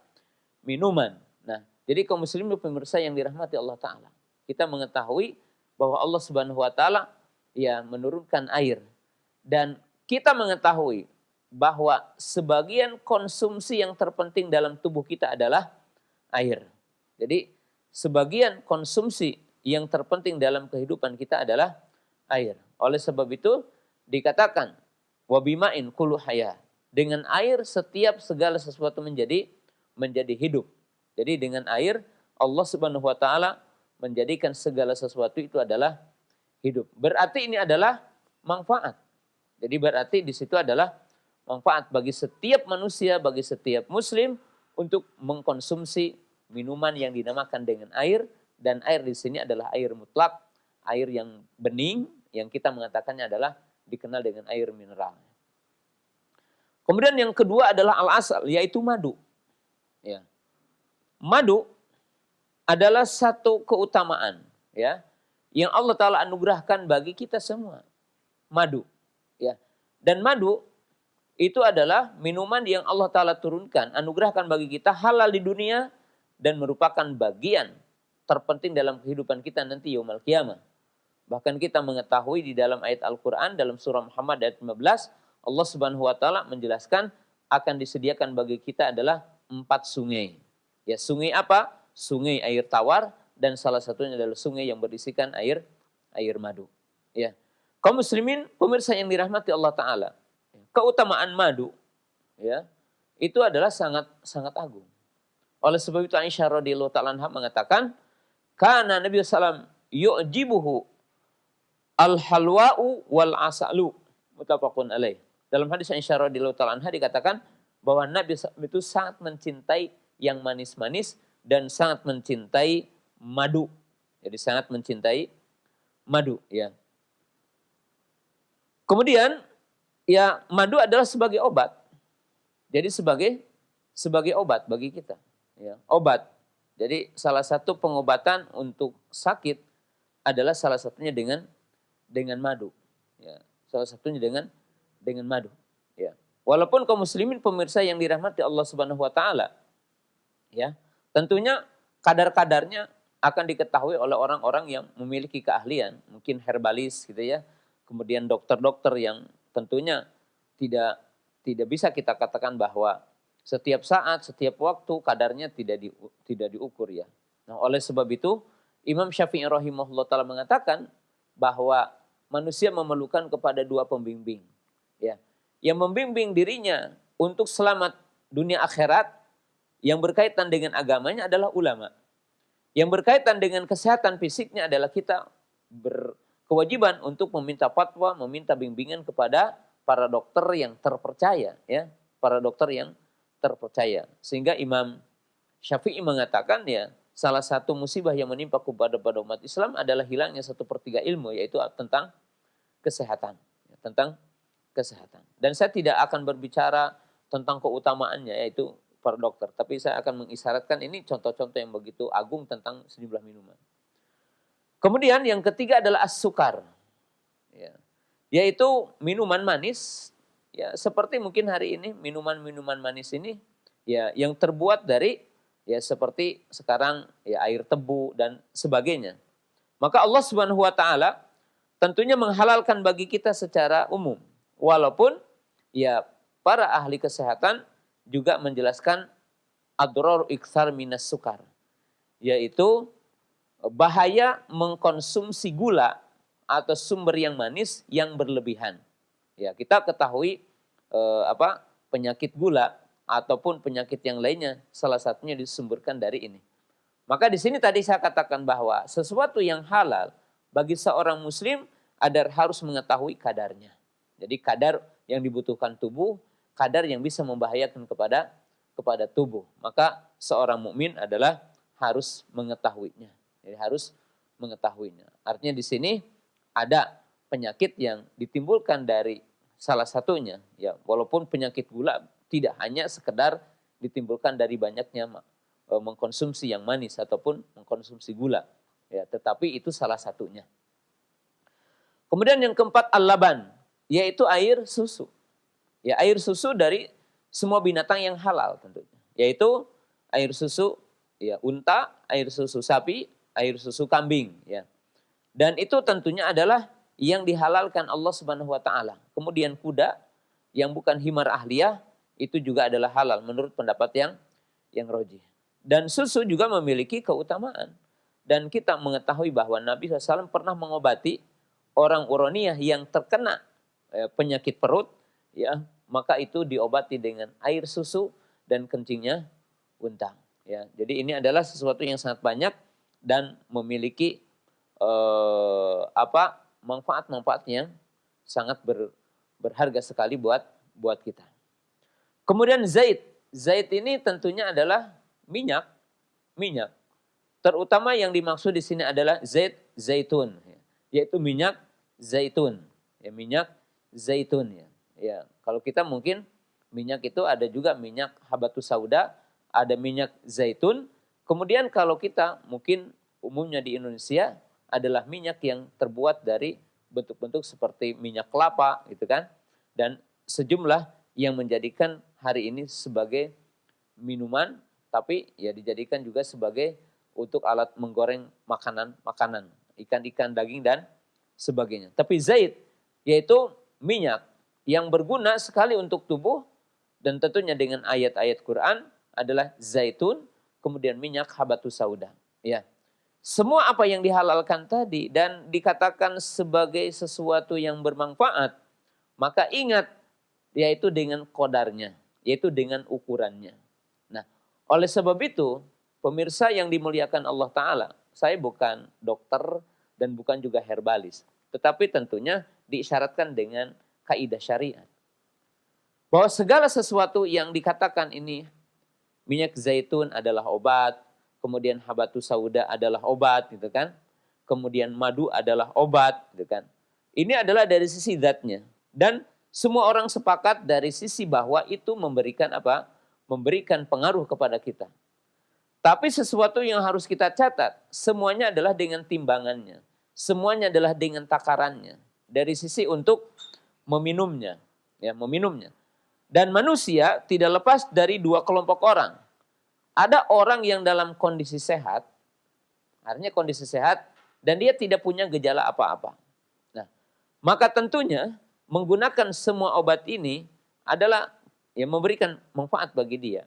Minuman. Nah, jadi kaum muslimin pemirsa yang dirahmati Allah taala. Kita mengetahui bahwa Allah Subhanahu wa taala ya menurunkan air dan kita mengetahui bahwa sebagian konsumsi yang terpenting dalam tubuh kita adalah air. Jadi sebagian konsumsi yang terpenting dalam kehidupan kita adalah air. Oleh sebab itu dikatakan wabima'in kullu haya. Dengan air setiap segala sesuatu menjadi hidup. Jadi dengan air Allah Subhanahu wa taala menjadikan segala sesuatu itu adalah hidup. Berarti ini adalah manfaat. Jadi berarti di situ adalah manfaat bagi setiap manusia, bagi setiap muslim untuk mengkonsumsi minuman yang dinamakan dengan air, dan air di sini adalah air mutlak, air yang bening yang kita mengatakannya adalah dikenal dengan air mineral. Kemudian yang kedua adalah al-asal, yaitu madu. Ya. Madu adalah satu keutamaan ya yang Allah taala anugerahkan bagi kita semua. Madu ya. Dan madu itu adalah minuman yang Allah taala turunkan, anugerahkan bagi kita, halal di dunia dan merupakan bagian terpenting dalam kehidupan kita nanti yaumul qiyamah. Bahkan kita mengetahui di dalam ayat Al-Qur'an dalam surah Muhammad ayat 15, Allah Subhanahu wa taala menjelaskan akan disediakan bagi kita adalah 4 sungai. Ya, sungai apa? Sungai air tawar dan salah satunya adalah sungai yang berisikan air madu. Ya. Kaum muslimin pemirsa yang dirahmati Allah taala, keutamaan madu ya, itu adalah sangat agung. Oleh sebab itu Aisyah radhiyallahu taala anha mengatakan, "Kana Nabi sallallahu alaihi wasallam yu'jibuhu al-halwa'u wal asalu." Muttafaqun alaih. Dalam hadis Aisyah radhiyallahu taala anha dikatakan bahwa Nabi itu sangat mencintai yang manis-manis dan sangat mencintai madu. Jadi sangat mencintai madu ya. Kemudian ya madu adalah sebagai obat. Jadi sebagai obat bagi kita ya, obat. Jadi salah satu pengobatan untuk sakit adalah salah satunya dengan madu. Ya, salah satunya dengan madu. Ya. Walaupun kaum muslimin pemirsa yang dirahmati Allah Subhanahu wa taala, ya, tentunya kadar-kadarnya akan diketahui oleh orang-orang yang memiliki keahlian, mungkin herbalis gitu ya. Kemudian dokter-dokter yang tentunya tidak bisa kita katakan bahwa setiap saat, setiap waktu kadarnya tidak diukur ya. Nah, oleh sebab itu Imam Syafi'i rahimahullah taala mengatakan bahwa manusia memerlukan kepada 2 pembimbing. Ya. Yang membimbing dirinya untuk selamat dunia akhirat yang berkaitan dengan agamanya adalah ulama. Yang berkaitan dengan kesehatan fisiknya adalah kita berkewajiban untuk meminta fatwa, meminta bimbingan kepada para dokter yang terpercaya, ya, para dokter yang terpercaya. Sehingga Imam Syafi'i mengatakan, ya, salah satu musibah yang menimpa kepada umat Islam adalah hilangnya 1/3 ilmu, yaitu tentang kesehatan, tentang kesehatan. Dan saya tidak akan berbicara tentang keutamaannya, yaitu para dokter, tapi saya akan mengisyaratkan ini contoh-contoh yang begitu agung tentang sejumlah minuman. Kemudian yang ketiga adalah as-sukar, ya, yaitu minuman manis, ya, seperti mungkin hari ini minuman-minuman manis ini, ya, yang terbuat dari, ya, seperti sekarang, ya, air tebu dan sebagainya. Maka Allah Subhanahu wa taala tentunya menghalalkan bagi kita secara umum. Walaupun, ya, para ahli kesehatan juga menjelaskan adrar iksar minas sukar, yaitu bahaya mengkonsumsi gula atau sumber yang manis yang berlebihan. Ya, kita ketahui penyakit gula ataupun penyakit yang lainnya salah satunya disumberkan dari ini. Maka di sini tadi saya katakan bahwa sesuatu yang halal bagi seorang muslim harus mengetahui kadarnya. Jadi kadar yang dibutuhkan tubuh, kadar yang bisa membahayakan kepada tubuh. Maka seorang mukmin adalah harus mengetahuinya. Jadi harus mengetahuinya. Artinya di sini ada penyakit yang ditimbulkan dari salah satunya, ya, walaupun penyakit gula tidak hanya sekedar ditimbulkan dari banyaknya mengkonsumsi yang manis ataupun mengkonsumsi gula, ya, tetapi itu salah satunya. Kemudian yang keempat al-laban, yaitu air susu. Ya, air susu dari semua binatang yang halal tentunya. Yaitu air susu, ya, unta, air susu sapi, air susu kambing, ya. Dan itu tentunya adalah yang dihalalkan Allah Subhanahu wa taala. Kemudian kuda yang bukan himar ahliyah itu juga adalah halal menurut pendapat yang rajih. Dan susu juga memiliki keutamaan. Dan kita mengetahui bahwa Nabi SAW pernah mengobati orang Uraniyah yang terkena penyakit perut, ya, maka itu diobati dengan air susu dan kencingnya unta. Ya, jadi ini adalah sesuatu yang sangat banyak dan memiliki manfaat-manfaat yang sangat berharga sekali buat kita. Kemudian zait ini tentunya adalah minyak, terutama yang dimaksud di sini adalah zaitun, yaitu minyak zaitun, ya, minyak zaitun, ya. Ya, kalau kita mungkin minyak itu ada juga minyak habatus sauda, ada minyak zaitun. Kemudian kalau kita mungkin umumnya di Indonesia adalah minyak yang terbuat dari bentuk-bentuk seperti minyak kelapa, gitu kan. Dan sejumlah yang menjadikan hari ini sebagai minuman, tapi ya dijadikan juga sebagai untuk alat menggoreng makanan, ikan-ikan, daging dan sebagainya. Tapi zait yaitu minyak yang berguna sekali untuk tubuh dan tentunya dengan ayat-ayat Quran adalah zaitun, kemudian minyak habatus sauda. Ya. Semua apa yang dihalalkan tadi dan dikatakan sebagai sesuatu yang bermanfaat, maka ingat, yaitu dengan kodarnya, yaitu dengan ukurannya. Nah, oleh sebab itu, pemirsa yang dimuliakan Allah Ta'ala, saya bukan dokter dan bukan juga herbalis, tetapi tentunya diisyaratkan dengan kaidah syariat. Bahwa segala sesuatu yang dikatakan ini, minyak zaitun adalah obat, kemudian habatus sauda adalah obat, gitu kan. Kemudian madu adalah obat, gitu kan. Ini adalah dari sisi zatnya. Dan semua orang sepakat dari sisi bahwa itu memberikan apa? Memberikan pengaruh kepada kita. Tapi sesuatu yang harus kita catat, semuanya adalah dengan timbangannya. Semuanya adalah dengan takarannya. Dari sisi untuk meminumnya, ya, meminumnya. Dan manusia tidak lepas dari dua kelompok orang. Ada orang yang dalam kondisi sehat, artinya kondisi sehat, dan dia tidak punya gejala apa-apa. Nah, maka tentunya menggunakan semua obat ini adalah yang memberikan manfaat bagi dia.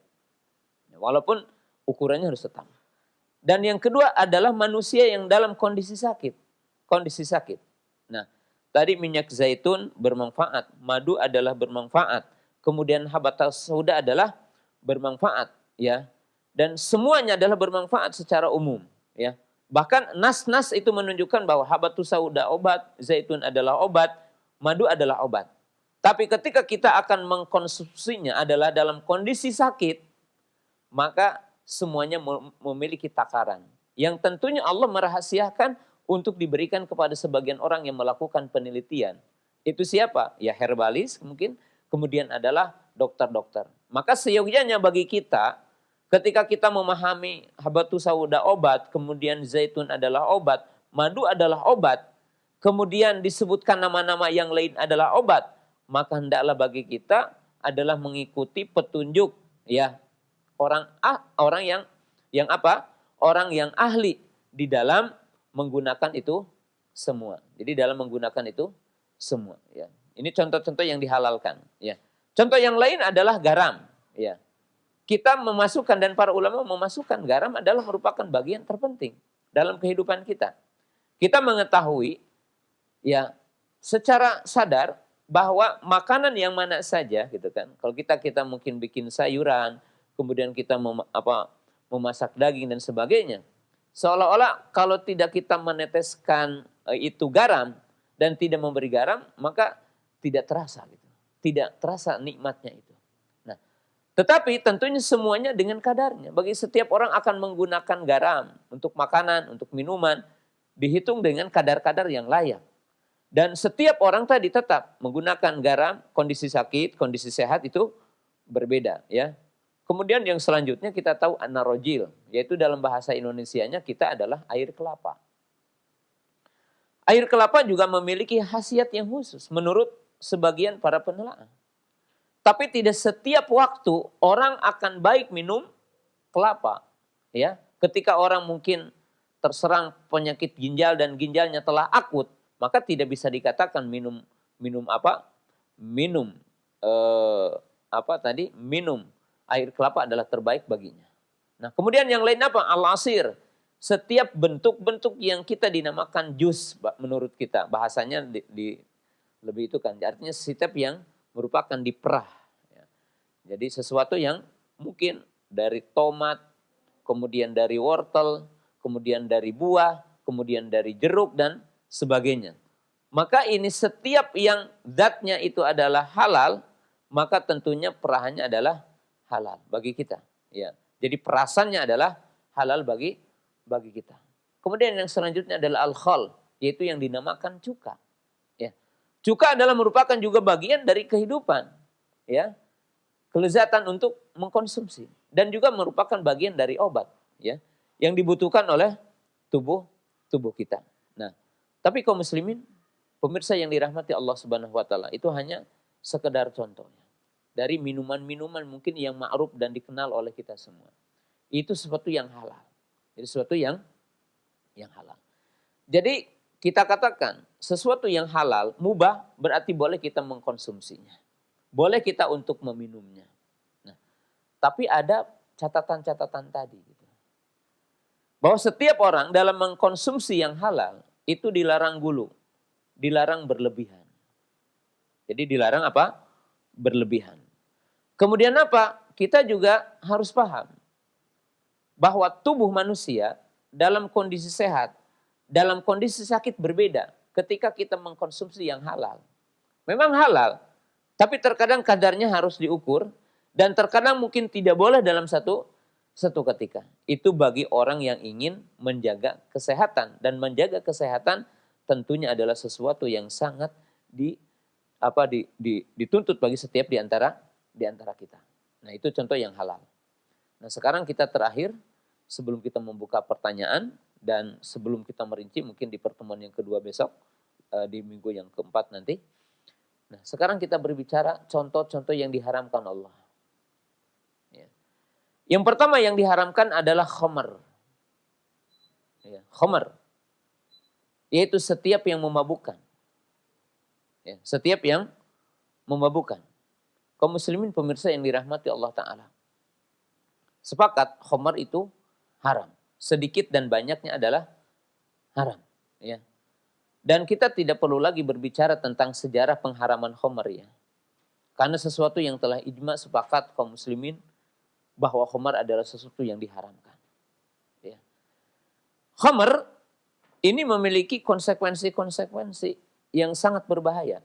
Walaupun ukurannya harus tetap. Dan yang kedua adalah manusia yang dalam kondisi sakit. Kondisi sakit. Nah, tadi minyak zaitun bermanfaat, madu adalah bermanfaat, kemudian habatus sauda adalah bermanfaat, ya. Dan semuanya adalah bermanfaat secara umum, Ya. Bahkan nas-nas itu menunjukkan bahwa habatus sauda obat, zaitun adalah obat, madu adalah obat. Tapi ketika kita akan mengkonsumsinya adalah dalam kondisi sakit, maka semuanya memiliki takaran. Yang tentunya Allah merahasiakan untuk diberikan kepada sebagian orang yang melakukan penelitian. Itu siapa? Ya herbalis mungkin, kemudian adalah dokter-dokter. Maka seyogyanya bagi kita, ketika kita memahami habatus sauda obat, kemudian zaitun adalah obat, madu adalah obat, kemudian disebutkan nama-nama yang lain adalah obat, maka hendaklah bagi kita adalah mengikuti petunjuk ya orang yang apa? Orang yang ahli di dalam menggunakan itu semua. Jadi dalam menggunakan itu semua ya. Ini contoh-contoh yang dihalalkan ya. Contoh yang lain adalah garam ya. Kita memasukkan dan para ulama memasukkan garam adalah merupakan bagian terpenting dalam kehidupan kita. Kita mengetahui ya secara sadar bahwa makanan yang mana saja gitu kan. Kalau kita mungkin bikin sayuran, kemudian kita memasak daging dan sebagainya. Seolah-olah kalau tidak kita meneteskan itu garam dan tidak memberi garam, maka tidak terasa gitu. Tidak terasa nikmatnya itu. Nah, tetapi tentunya semuanya dengan kadarnya. Bagi setiap orang akan menggunakan garam untuk makanan, untuk minuman, dihitung dengan kadar-kadar yang layak. Dan setiap orang tadi tetap menggunakan garam, kondisi sakit, kondisi sehat itu berbeda ya. Kemudian yang selanjutnya kita tahu anarojil, yaitu dalam bahasa Indonesianya kita adalah air kelapa. Air kelapa juga memiliki khasiat yang khusus menurut sebagian para penelaah. Tapi tidak setiap waktu orang akan baik minum kelapa. Ya, ketika orang mungkin terserang penyakit ginjal dan ginjalnya telah akut, maka tidak bisa dikatakan minum air kelapa adalah terbaik baginya. Nah, kemudian yang lain apa? Al-asir. Setiap bentuk-bentuk yang kita dinamakan jus menurut kita. Bahasanya lebih itu kan. Artinya setiap yang merupakan diperah. Ya. Jadi sesuatu yang mungkin dari tomat, kemudian dari wortel, kemudian dari buah, kemudian dari jeruk dan sebagainya. Maka ini setiap yang zatnya itu adalah halal, maka tentunya perahannya adalah halal bagi kita. Ya. Jadi perasannya adalah halal bagi kita. Kemudian yang selanjutnya adalah al-khal, yaitu yang dinamakan cuka. Ya. Cuka adalah merupakan juga bagian dari kehidupan. Ya. Kelezatan untuk mengkonsumsi. Dan juga merupakan bagian dari obat. Ya. Yang dibutuhkan oleh tubuh kita. Nah, tapi kaum muslimin, pemirsa yang dirahmati Allah Subhanahu wa taala, itu hanya sekedar contohnya. Dari minuman-minuman mungkin yang ma'ruf dan dikenal oleh kita semua. Itu sesuatu yang halal. Jadi sesuatu yang halal. Jadi kita katakan sesuatu yang halal, mubah berarti boleh kita mengkonsumsinya. Boleh kita untuk meminumnya. Nah, tapi ada catatan-catatan tadi. Gitu. Bahwa setiap orang dalam mengkonsumsi yang halal itu dilarang gulu. Dilarang berlebihan. Jadi dilarang apa? Berlebihan. Kemudian apa? Kita juga harus paham bahwa tubuh manusia dalam kondisi sehat, dalam kondisi sakit berbeda ketika kita mengkonsumsi yang halal. Memang halal, tapi terkadang kadarnya harus diukur dan terkadang mungkin tidak boleh dalam satu ketika. Itu bagi orang yang ingin menjaga kesehatan, dan menjaga kesehatan tentunya adalah sesuatu yang sangat dituntut bagi setiap di antara kita. Nah, itu contoh yang halal. Nah, sekarang kita terakhir sebelum kita membuka pertanyaan dan sebelum kita merinci mungkin di pertemuan yang kedua besok di minggu yang keempat nanti. Nah, sekarang kita berbicara contoh-contoh yang diharamkan Allah. Ya. Yang pertama yang diharamkan adalah khamar. Ya, khamar. Yaitu setiap yang memabukkan. Ya, setiap yang memabukkan. Kaum muslimin pemirsa yang dirahmati Allah Ta'ala. Sepakat khamar itu haram. Sedikit dan banyaknya adalah haram. Ya. Dan kita tidak perlu lagi berbicara tentang sejarah pengharaman khamar ya. Karena sesuatu yang telah ijma sepakat kaum muslimin bahwa khamar adalah sesuatu yang diharamkan. Ya. Khamr ini memiliki konsekuensi-konsekuensi yang sangat berbahaya.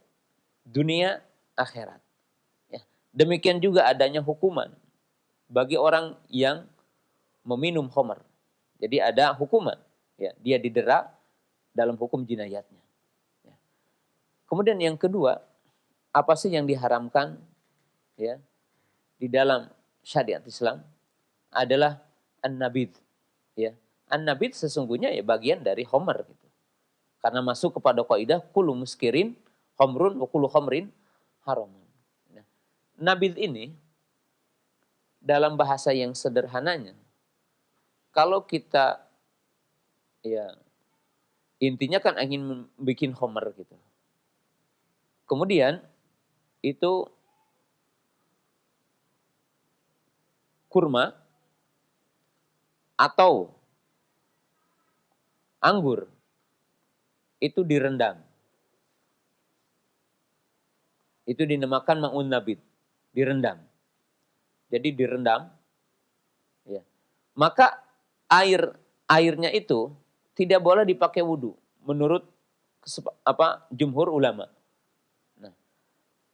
Dunia, akhirat. Ya. Demikian juga adanya hukuman bagi orang yang meminum khamr. Jadi ada hukuman. Ya, dia didera dalam hukum jinayatnya. Ya. Kemudian yang kedua, apa sih yang diharamkan ya di dalam syariat Islam adalah an-nabidh. Ya. An-nabidh sesungguhnya ya bagian dari khamr gitu. Karena masuk kepada kaidah kullu muskirin khamrun wa kullu khamrin haramun. Nah, nabidh ini dalam bahasa yang sederhananya, kalau kita ya intinya kan ingin bikin khamr gitu. Kemudian itu kurma atau anggur itu direndam. Itu dinamakan ma'un nabid, direndam. Jadi direndam ya. Maka airnya itu tidak boleh dipakai wudu menurut jumhur ulama. Nah,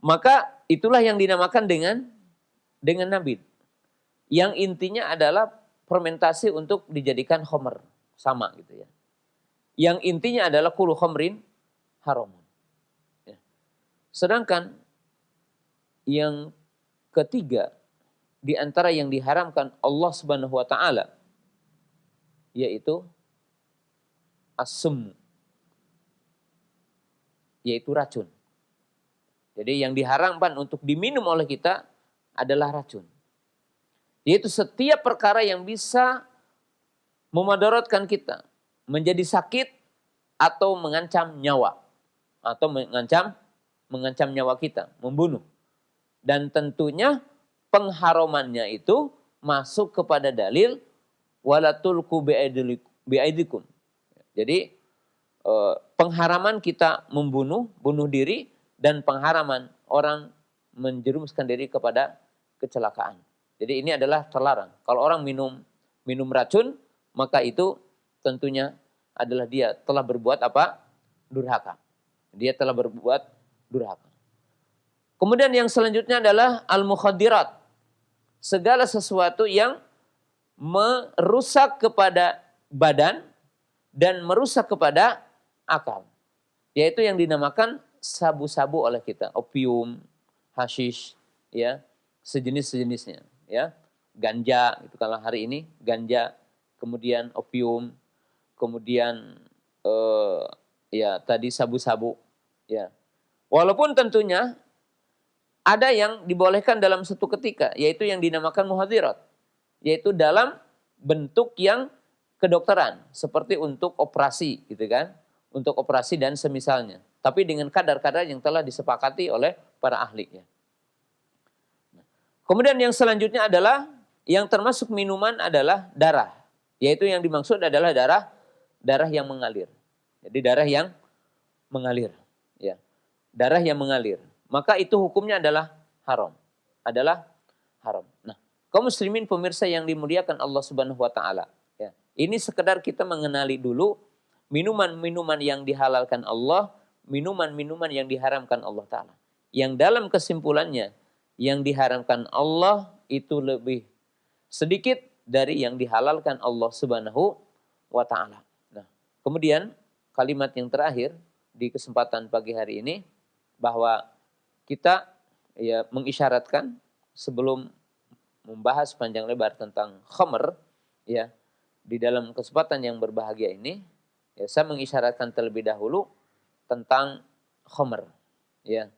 maka itulah yang dinamakan dengan nabid. Yang intinya adalah fermentasi untuk dijadikan khamr, sama gitu ya. Yang intinya adalah kullu khamrin haram. Ya. Sedangkan yang ketiga di antara yang diharamkan Allah Subhanahu wa taala yaitu as-sum, yaitu racun. Jadi yang diharamkan untuk diminum oleh kita adalah racun. Yaitu setiap perkara yang bisa memadaratkan kita, menjadi sakit atau mengancam nyawa, atau mengancam nyawa kita, membunuh. Dan tentunya pengharamannya itu masuk kepada dalil wala tulqu biaidikum. Jadi pengharaman kita bunuh diri, dan pengharaman orang menjerumuskan diri kepada kecelakaan. Jadi ini adalah terlarang. Kalau orang minum racun, maka itu tentunya adalah dia telah berbuat apa? Durhaka. Dia telah berbuat durhaka. Kemudian yang selanjutnya adalah al-mukhaddirat. Segala sesuatu yang merusak kepada badan dan merusak kepada akal. Yaitu yang dinamakan sabu-sabu oleh kita. Opium, hashish, ya, sejenis-sejenisnya. Ya, ganja, itu kalau hari ini ganja, kemudian opium, kemudian ya tadi sabu-sabu, ya. Walaupun tentunya ada yang dibolehkan dalam satu ketika, yaitu yang dinamakan muhadhirat, yaitu dalam bentuk yang kedokteran, seperti untuk operasi, gitu kan, untuk operasi dan semisalnya. Tapi dengan kadar-kadar yang telah disepakati oleh para ahli. Ya. Kemudian yang selanjutnya adalah yang termasuk minuman adalah darah, yaitu yang dimaksud adalah darah yang mengalir. Jadi darah yang mengalir, ya. Darah yang mengalir. Maka itu hukumnya adalah haram. Nah, kaum muslimin pemirsa yang dimuliakan Allah Subhanahu wa taala, ya. Ini sekedar kita mengenali dulu minuman-minuman yang dihalalkan Allah, minuman-minuman yang diharamkan Allah taala. Yang dalam kesimpulannya yang diharamkan Allah itu lebih sedikit dari yang dihalalkan Allah Subhanahu wa taala. Nah, kemudian kalimat yang terakhir di kesempatan pagi hari ini, bahwa kita ya mengisyaratkan sebelum membahas panjang lebar tentang khamr, ya, di dalam kesempatan yang berbahagia ini, ya, saya mengisyaratkan terlebih dahulu tentang khamr, ya.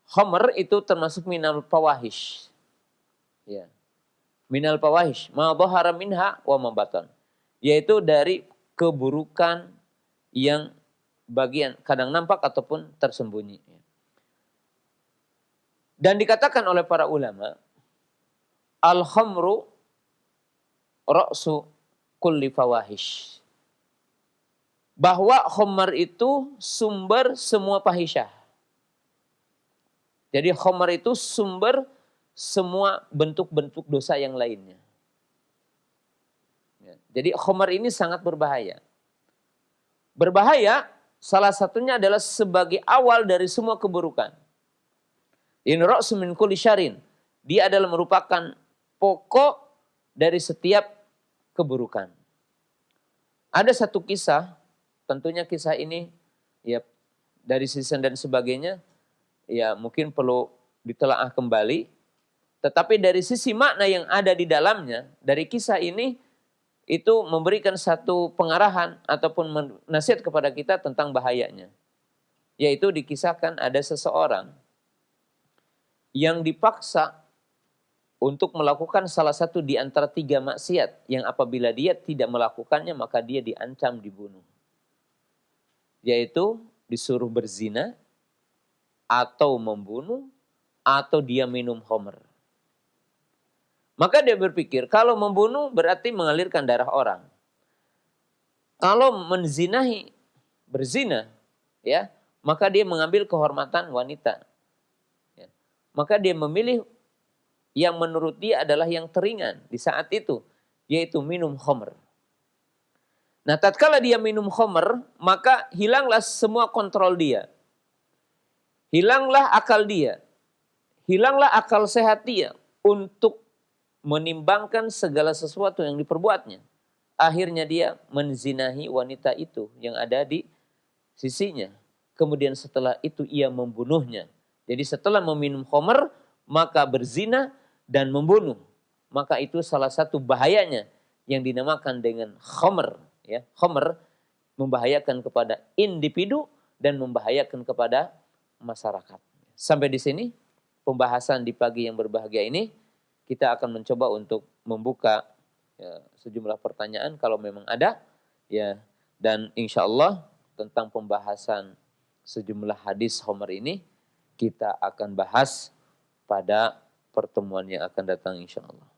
Khamr itu termasuk minal fawahish. Ya. Minal fawahish, ma dhahara minha wa ma batan. Yaitu dari keburukan yang bagian kadang nampak ataupun tersembunyi. Dan dikatakan oleh para ulama, al-khamru ra'su kulli fawahish. Bahwa khamr itu sumber semua fahisyah. Jadi khamr itu sumber semua bentuk-bentuk dosa yang lainnya. Ya. Jadi khamar ini sangat berbahaya. Berbahaya salah satunya adalah sebagai awal dari semua keburukan. In ra'su min kulli syarin. Dia adalah merupakan pokok dari setiap keburukan. Ada satu kisah, tentunya kisah ini ya dari sisi dan sebagainya ya mungkin perlu ditelaah kembali. Tetapi dari sisi makna yang ada di dalamnya, dari kisah ini itu memberikan satu pengarahan ataupun nasihat kepada kita tentang bahayanya. Yaitu dikisahkan ada seseorang yang dipaksa untuk melakukan salah satu di antara 3 maksiat yang apabila dia tidak melakukannya maka dia diancam dibunuh. Yaitu disuruh berzina atau membunuh atau dia minum khamr. Maka dia berpikir kalau membunuh berarti mengalirkan darah orang. Kalau menzinahi, berzina, ya, maka dia mengambil kehormatan wanita. Ya. Maka dia memilih yang menurut dia adalah yang teringan di saat itu, yaitu minum khamr. Nah, tatkala dia minum khamr, maka hilanglah semua kontrol dia. Hilanglah akal dia. Hilanglah akal sehat dia untuk menimbangkan segala sesuatu yang diperbuatnya. Akhirnya dia menzinahi wanita itu yang ada di sisinya. Kemudian setelah itu ia membunuhnya. Jadi setelah meminum khamr, maka berzina dan membunuh. Maka itu salah satu bahayanya yang dinamakan dengan khamr. Ya, khamr membahayakan kepada individu dan membahayakan kepada masyarakat. Sampai di sini pembahasan di pagi yang berbahagia ini. Kita akan mencoba untuk membuka ya, sejumlah pertanyaan kalau memang ada. Ya, dan insya Allah tentang pembahasan sejumlah hadis khamr ini kita akan bahas pada pertemuan yang akan datang insya Allah.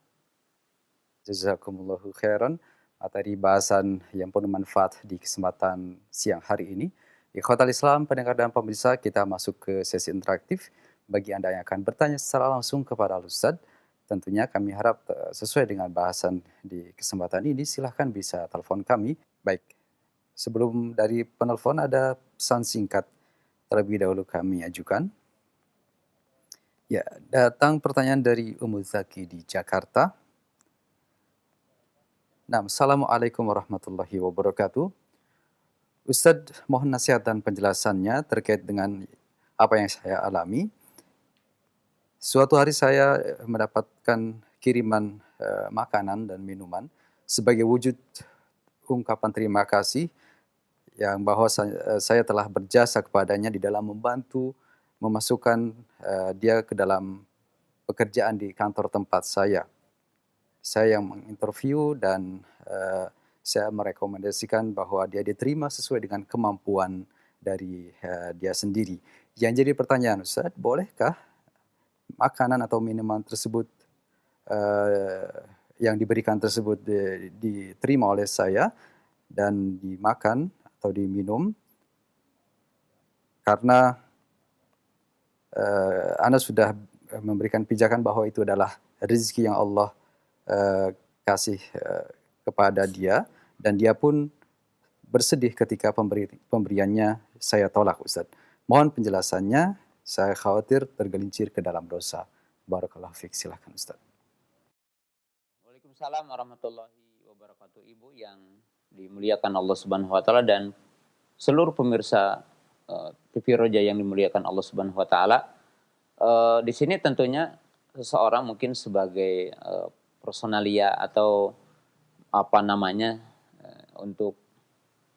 Jazakumullahu khairan. Materi bahasan yang penuh manfaat di kesempatan siang hari ini. Ikhwatal Islam, pendengar dan pemirsa, kita masuk ke sesi interaktif. Bagi Anda yang akan bertanya secara langsung kepada Al-Ustaz, tentunya kami harap sesuai dengan bahasan di kesempatan ini, silahkan bisa telepon kami. Baik, sebelum dari penelpon ada pesan singkat terlebih dahulu kami ajukan. Ya, datang pertanyaan dari Ummu Zaki di Jakarta. Nah, Assalamualaikum warahmatullahi wabarakatuh. Ustadz, mohon nasihat dan penjelasannya terkait dengan apa yang saya alami. Suatu hari saya mendapatkan kiriman makanan dan minuman sebagai wujud ungkapan terima kasih yang bahwa saya telah berjasa kepadanya di dalam membantu memasukkan dia ke dalam pekerjaan di kantor tempat saya. Saya yang menginterview dan saya merekomendasikan bahwa dia diterima sesuai dengan kemampuan dari dia sendiri. Yang jadi pertanyaan, Ustaz, bolehkah makanan atau minuman tersebut yang diberikan tersebut diterima oleh saya dan dimakan atau diminum? Karena Anda sudah memberikan pijakan bahwa itu adalah rezeki yang Allah kasih kepada dia, dan dia pun bersedih ketika pemberiannya saya tolak, Ustaz. Mohon penjelasannya, saya khawatir tergelincir ke dalam dosa. Barakallahu fiik, silakan Ustaz. Waalaikumsalam warahmatullahi wabarakatuh. Ibu yang dimuliakan Allah Subhanahu wa taala dan seluruh pemirsa TV Roja yang dimuliakan Allah Subhanahu wa taala. Di sini tentunya seseorang mungkin sebagai personalia atau apa namanya untuk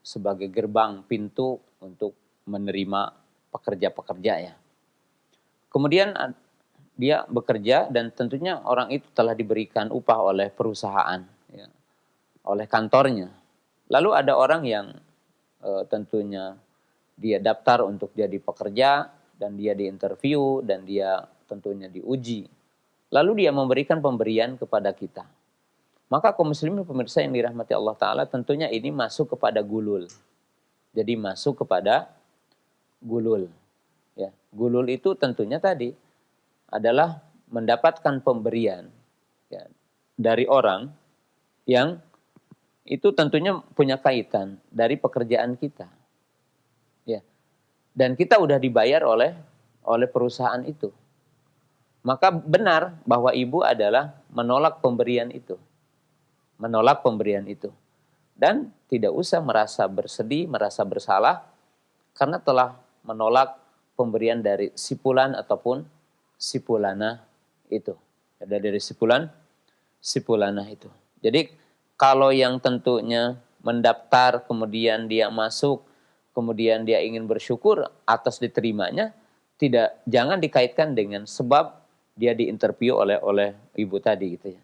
sebagai gerbang pintu untuk menerima pekerja-pekerja ya. Kemudian dia bekerja dan tentunya orang itu telah diberikan upah oleh perusahaan, ya, oleh kantornya. Lalu ada orang yang tentunya dia daftar untuk jadi pekerja dan dia diinterview dan dia tentunya diuji. Lalu dia memberikan pemberian kepada kita. Maka kaum muslimin pemirsa yang dirahmati Allah Ta'ala tentunya ini masuk kepada gulul. Jadi masuk kepada gulul. Ya, gulul itu tentunya tadi adalah mendapatkan pemberian ya, dari orang yang itu tentunya punya kaitan dari pekerjaan kita. Ya. Dan kita udah dibayar oleh perusahaan itu. Maka benar bahwa ibu adalah menolak pemberian itu. Menolak pemberian itu. Dan tidak usah merasa bersedih, merasa bersalah, karena telah menolak pemberian dari sipulan ataupun sipulana itu. Ada dari sipulana itu. Jadi kalau yang tentunya mendaftar, kemudian dia masuk, kemudian dia ingin bersyukur atas diterimanya, jangan dikaitkan dengan sebab dia diinterview oleh ibu tadi gitu ya.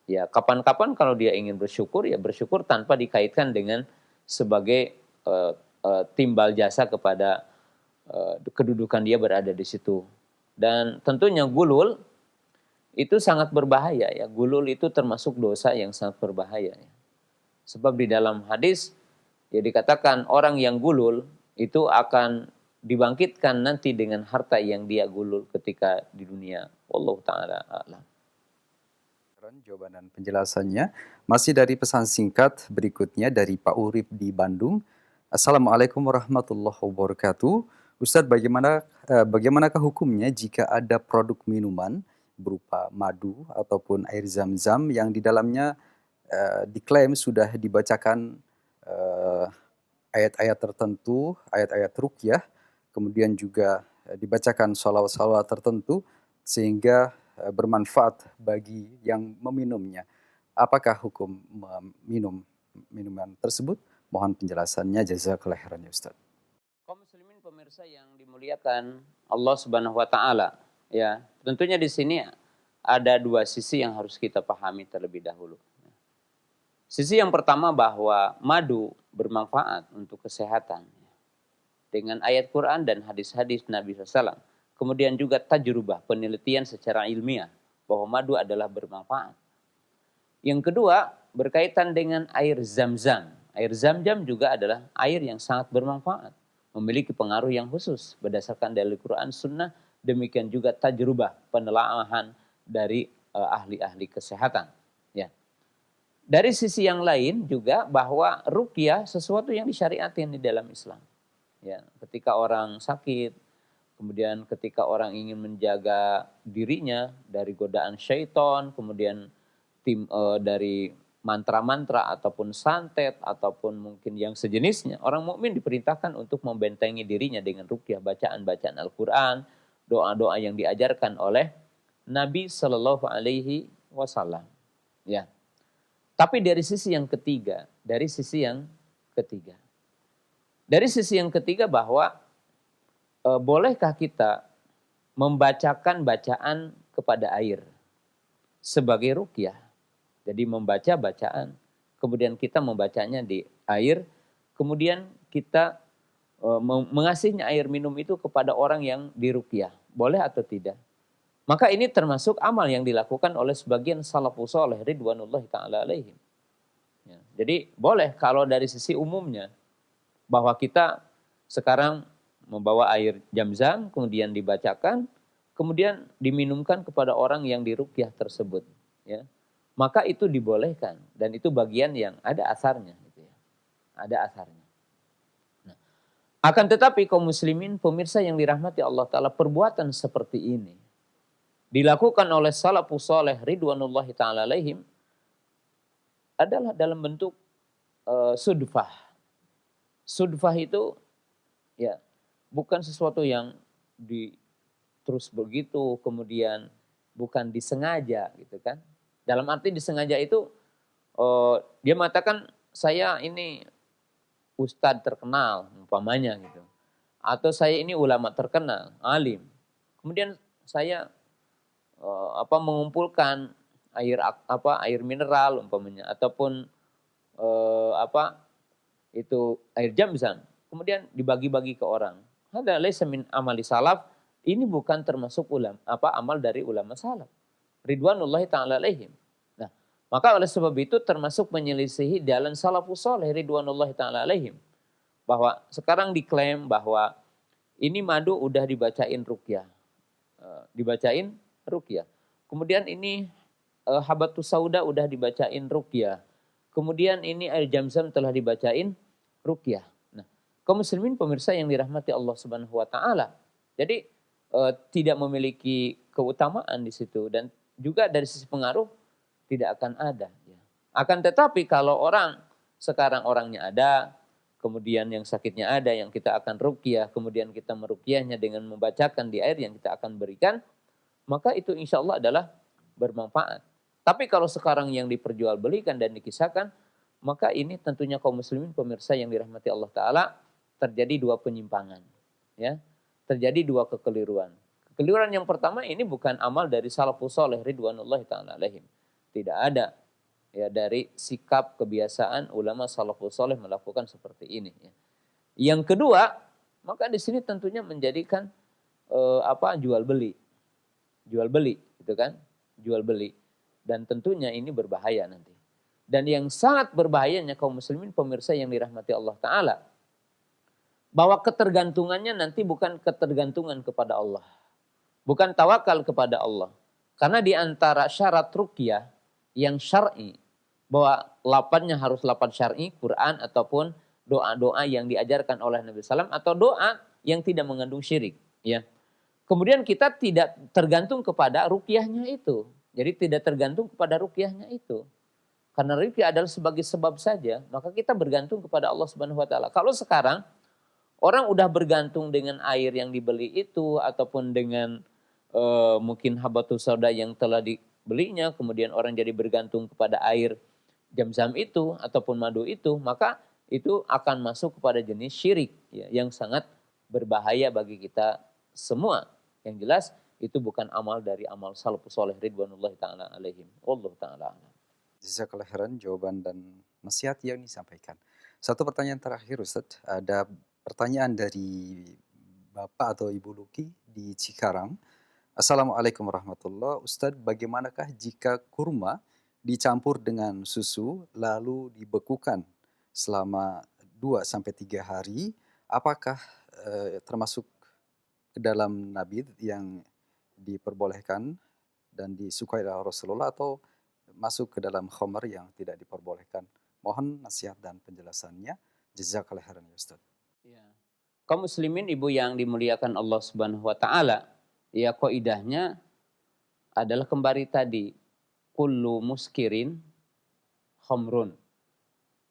Ya, kapan-kapan kalau dia ingin bersyukur, ya bersyukur tanpa dikaitkan dengan sebagai timbal jasa kepada kedudukan dia berada di situ. Dan tentunya gulul itu sangat berbahaya ya. Gulul itu termasuk dosa yang sangat berbahaya ya. Sebab di dalam hadis ya dikatakan orang yang gulul itu akan dibangkitkan nanti dengan harta yang dia gulul ketika di dunia. Wallahu taala a'lam. Jawaban dan penjelasannya. Masih dari pesan singkat berikutnya dari Pak Urip di Bandung. Assalamualaikum warahmatullahi wabarakatuh. Ustadz, bagaimanakah hukumnya jika ada produk minuman berupa madu ataupun air zam-zam yang di dalamnya diklaim sudah dibacakan ayat-ayat tertentu, ayat-ayat ruqyah, kemudian juga dibacakan shalawat-shalawat tertentu sehingga bermanfaat bagi yang meminumnya. Apakah hukum meminum minuman tersebut? Mohon penjelasannya, jazakallahu khairan ya Ustaz. Kaum muslimin pemirsa yang dimuliakan Allah Subhanahu wa taala, ya. Tentunya di sini ada dua sisi yang harus kita pahami terlebih dahulu. Sisi yang pertama bahwa madu bermanfaat untuk kesehatan dengan ayat Quran dan hadis-hadis Nabi SAW. Kemudian juga tajrubah, penelitian secara ilmiah bahwa madu adalah bermanfaat. Yang kedua, berkaitan dengan air zam-zam. Air zam-zam juga adalah air yang sangat bermanfaat, memiliki pengaruh yang khusus berdasarkan dalil Quran, Sunnah, demikian juga tajrubah, penelaahan dari ahli-ahli kesehatan. Ya. Dari sisi yang lain juga bahwa ruqyah sesuatu yang disyariatin di dalam Islam. Ya, ketika orang sakit, kemudian ketika orang ingin menjaga dirinya dari godaan syaitan, kemudian dari mantra-mantra ataupun santet ataupun mungkin yang sejenisnya, orang mukmin diperintahkan untuk membentengi dirinya dengan ruqyah, bacaan-bacaan Al-Quran, doa-doa yang diajarkan oleh Nabi Shallallahu Alaihi Wasallam. Ya. Tapi dari sisi yang ketiga, dari sisi yang ketiga bahwa bolehkah kita membacakan bacaan kepada air sebagai ruqyah? Jadi membaca bacaan, kemudian kita membacanya di air, kemudian kita mengasihnya air minum itu kepada orang yang diruqyah. Boleh atau tidak? Maka ini termasuk amal yang dilakukan oleh sebagian salafus saleh ridwanullahi ta'ala alaihim. Ya, jadi boleh kalau dari sisi umumnya, bahwa kita sekarang membawa air zam-zam, kemudian dibacakan, kemudian diminumkan kepada orang yang diruqyah tersebut. Ya. Maka itu dibolehkan, dan itu bagian yang ada asarnya. Gitu ya. Ada asarnya. Nah, akan tetapi kaum muslimin, pemirsa yang dirahmati Allah Ta'ala, perbuatan seperti ini dilakukan oleh salafus saleh ridwanullahi ta'ala alaihim adalah dalam bentuk sudfah. Sudfah itu ya bukan sesuatu yang terus begitu, kemudian bukan disengaja gitu kan. Dalam arti disengaja itu dia mengatakan saya ini ustadz terkenal umpamanya gitu. Atau saya ini ulama terkenal, alim. Kemudian saya mengumpulkan air mineral umpamanya ataupun air zam-zam, kemudian dibagi-bagi ke orang. Hadza laisa min amali salaf, ini bukan termasuk amal dari ulama salaf ridwanullahi ta'ala alaihim. Nah, maka oleh sebab itu termasuk menyelisihi jalan salafus saleh ridwanullahi ta'ala alaihim, bahwa sekarang diklaim bahwa ini madu udah dibacain ruqyah. Kemudian ini habatus sauda udah dibacain ruqyah. kemudian ini air Zam-Zam telah dibacain ruqyah. Nah, kaum muslimin pemirsa yang dirahmati Allah Subhanahu wa taala. Jadi tidak memiliki keutamaan di situ dan juga dari sisi pengaruh tidak akan ada ya. Akan tetapi kalau orang sekarang orangnya ada, kemudian yang sakitnya ada, yang kita akan ruqyah, kemudian kita meruqyahnya dengan membacakan di air yang kita akan berikan, maka itu insya Allah adalah bermanfaat. Tapi kalau sekarang yang diperjualbelikan dan dikisahkan, maka ini tentunya kaum muslimin pemirsa yang dirahmati Allah Ta'ala, terjadi dua penyimpangan. Ya, terjadi dua kekeliruan. Kekeliruan yang pertama ini bukan amal dari salafus saleh ridwanullahi ta'ala alaihim. Tidak ada ya dari sikap kebiasaan ulama salafus saleh melakukan seperti ini. Ya. Yang kedua, maka di sini tentunya menjadikan jual beli, gitu kan, jual beli. Dan tentunya ini berbahaya nanti. Dan yang sangat berbahayanya kaum muslimin pemirsa yang dirahmati Allah Ta'ala, bahwa ketergantungannya nanti bukan ketergantungan kepada Allah. Bukan tawakal kepada Allah. Karena di antara syarat ruqyah yang syar'i, bahwa lapannya harus lapan syar'i, Quran ataupun doa-doa yang diajarkan oleh Nabi SAW, atau doa yang tidak mengandung syirik. Ya. Kemudian kita tidak tergantung kepada ruqyahnya itu. Jadi tidak tergantung kepada ruqyahnya itu. Karena ruqyah adalah sebagai sebab saja, maka kita bergantung kepada Allah Subhanahu wa taala. Kalau sekarang orang udah bergantung dengan air yang dibeli itu ataupun dengan mungkin habatus sauda yang telah dibelinya, kemudian orang jadi bergantung kepada air Zam-Zam itu ataupun madu itu, maka itu akan masuk kepada jenis syirik ya, yang sangat berbahaya bagi kita semua. Yang jelas itu bukan amal dari amal salafus saleh ridwanullahi ta'ala alaihim. Wallahu ta'ala a'lam. Jazakallah khairan jawaban dan nasihat yang disampaikan. Satu pertanyaan terakhir Ustadz, ada pertanyaan dari Bapak atau Ibu Luki di Cikarang. Assalamualaikum warahmatullahi wabarakatuh. Ustadz, bagaimanakah jika kurma dicampur dengan susu lalu dibekukan selama 2-3 hari? Apakah termasuk ke dalam nabid yang diperbolehkan dan disukai oleh Rasulullah atau masuk ke dalam khamar yang tidak diperbolehkan? Mohon nasihat dan penjelasannya. Jazakallahu khairan ya Ustaz. Ya. Kaum muslimin ibu yang dimuliakan Allah Subhanahu wa taala, ya kaidahnya adalah kembali tadi, kullu muskirin khamrun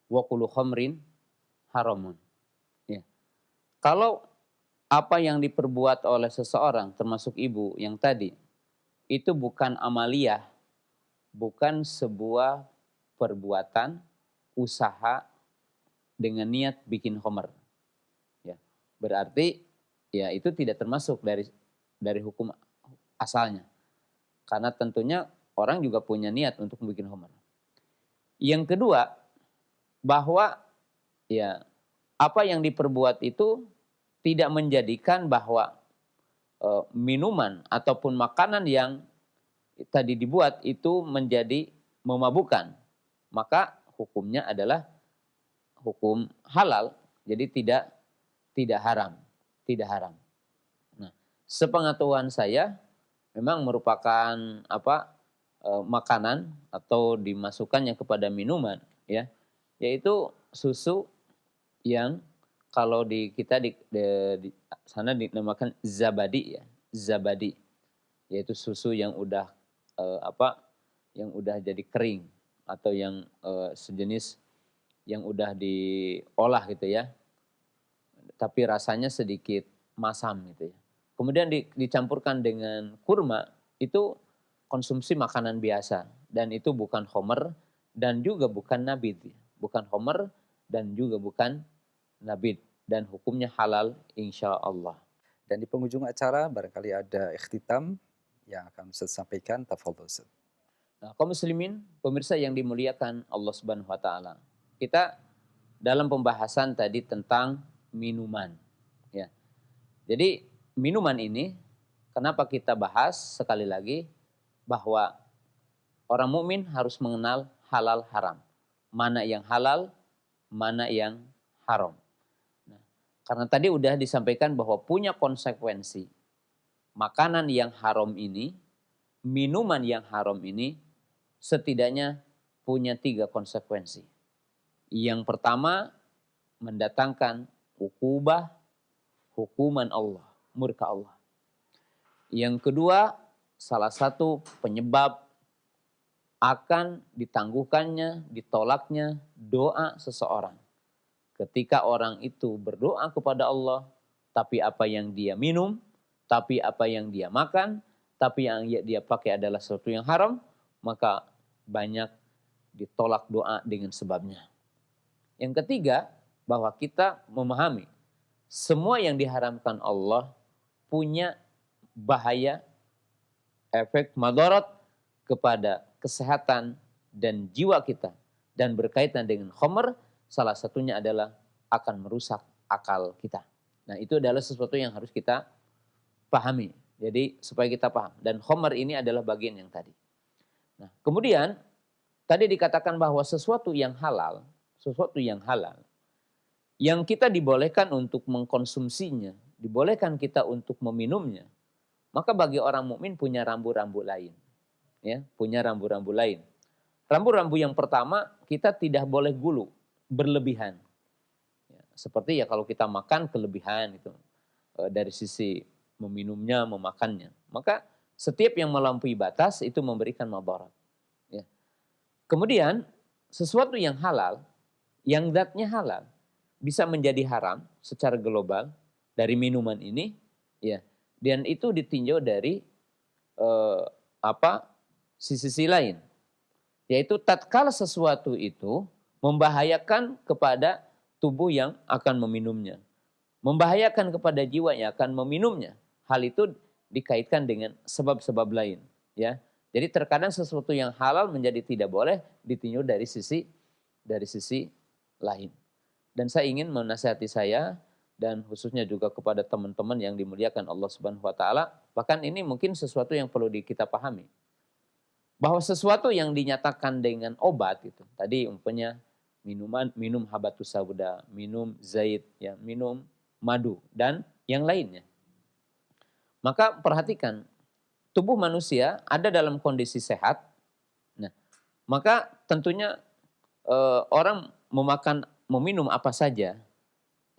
wa kullu khamrin haramun. Ya. Kalau apa yang diperbuat oleh seseorang termasuk ibu yang tadi itu bukan amaliyah, bukan sebuah perbuatan usaha dengan niat bikin khamar. Ya. Berarti ya itu tidak termasuk dari hukum asalnya. Karena tentunya orang juga punya niat untuk bikin khamar. Yang kedua, bahwa ya apa yang diperbuat itu tidak menjadikan bahwa minuman ataupun makanan yang tadi dibuat itu menjadi memabukkan. Maka hukumnya adalah hukum halal, jadi tidak haram, tidak haram. Nah, sepengetahuan saya memang merupakan makanan atau dimasukkannya kepada minuman, ya, yaitu susu yang kalau di kita di sana dinamakan zabadi ya, zabadi, yaitu susu yang udah yang udah jadi kering atau yang sejenis yang udah diolah gitu ya, tapi rasanya sedikit masam gitu ya. Kemudian dicampurkan dengan kurma, itu konsumsi makanan biasa dan itu bukan khamar dan juga bukan nabid, bukan khamar dan juga bukan nabid, dan hukumnya halal insya Allah. Dan di penghujung acara barangkali ada ikhtitam yang akan Ustaz sampaikan. Tafadhol Ustaz. Nah, kaum muslimin, pemirsa yang dimuliakan Allah Subhanahu wa taala. Kita dalam pembahasan tadi tentang minuman, ya. Jadi minuman ini kenapa kita bahas sekali lagi bahwa orang mukmin harus mengenal halal haram. Mana yang halal, mana yang haram. Karena tadi udah disampaikan bahwa punya konsekuensi. Makanan yang haram ini, minuman yang haram ini, setidaknya punya 3 konsekuensi. Yang pertama, mendatangkan hukuman Allah, murka Allah. Yang kedua, salah satu penyebab akan ditangguhkannya, ditolaknya doa seseorang. Ketika orang itu berdoa kepada Allah, tapi apa yang dia minum, tapi apa yang dia makan, tapi yang dia pakai adalah sesuatu yang haram, maka banyak ditolak doa dengan sebabnya. Yang ketiga, bahwa kita memahami semua yang diharamkan Allah punya bahaya, efek madarat kepada kesehatan dan jiwa kita. Dan berkaitan dengan khamr, salah satunya adalah akan merusak akal kita. Nah, itu adalah sesuatu yang harus kita pahami. Jadi supaya kita paham. Dan khamr ini adalah bagian yang tadi. Nah, kemudian tadi dikatakan bahwa sesuatu yang halal, yang kita dibolehkan untuk mengkonsumsinya, dibolehkan kita untuk meminumnya, maka bagi orang mukmin punya rambu-rambu lain. Ya, punya rambu-rambu lain. Rambu-rambu yang pertama, kita tidak boleh gulu, berlebihan. Ya, seperti ya kalau kita makan kelebihan itu dari sisi meminumnya, memakannya. Maka setiap yang melampaui batas itu memberikan madarat. Ya. Kemudian sesuatu yang halal, yang zatnya halal, bisa menjadi haram secara global dari minuman ini, ya. Dan itu ditinjau dari sisi lain, yaitu tatkala sesuatu itu membahayakan kepada tubuh yang akan meminumnya, membahayakan kepada jiwa yang akan meminumnya. Hal itu dikaitkan dengan sebab-sebab lain, ya. Jadi terkadang sesuatu yang halal menjadi tidak boleh ditinjau dari sisi lain. Dan saya ingin menasihati saya dan khususnya juga kepada teman-teman yang dimuliakan Allah Subhanahu wa taala, bahkan ini mungkin sesuatu yang perlu kita pahami. Bahwa sesuatu yang dinyatakan dengan obat itu, tadi umpamanya minum habatus sauda, minum zait, ya, minum madu dan yang lainnya. Maka perhatikan, tubuh manusia ada dalam kondisi sehat. Nah, maka tentunya orang meminum apa saja,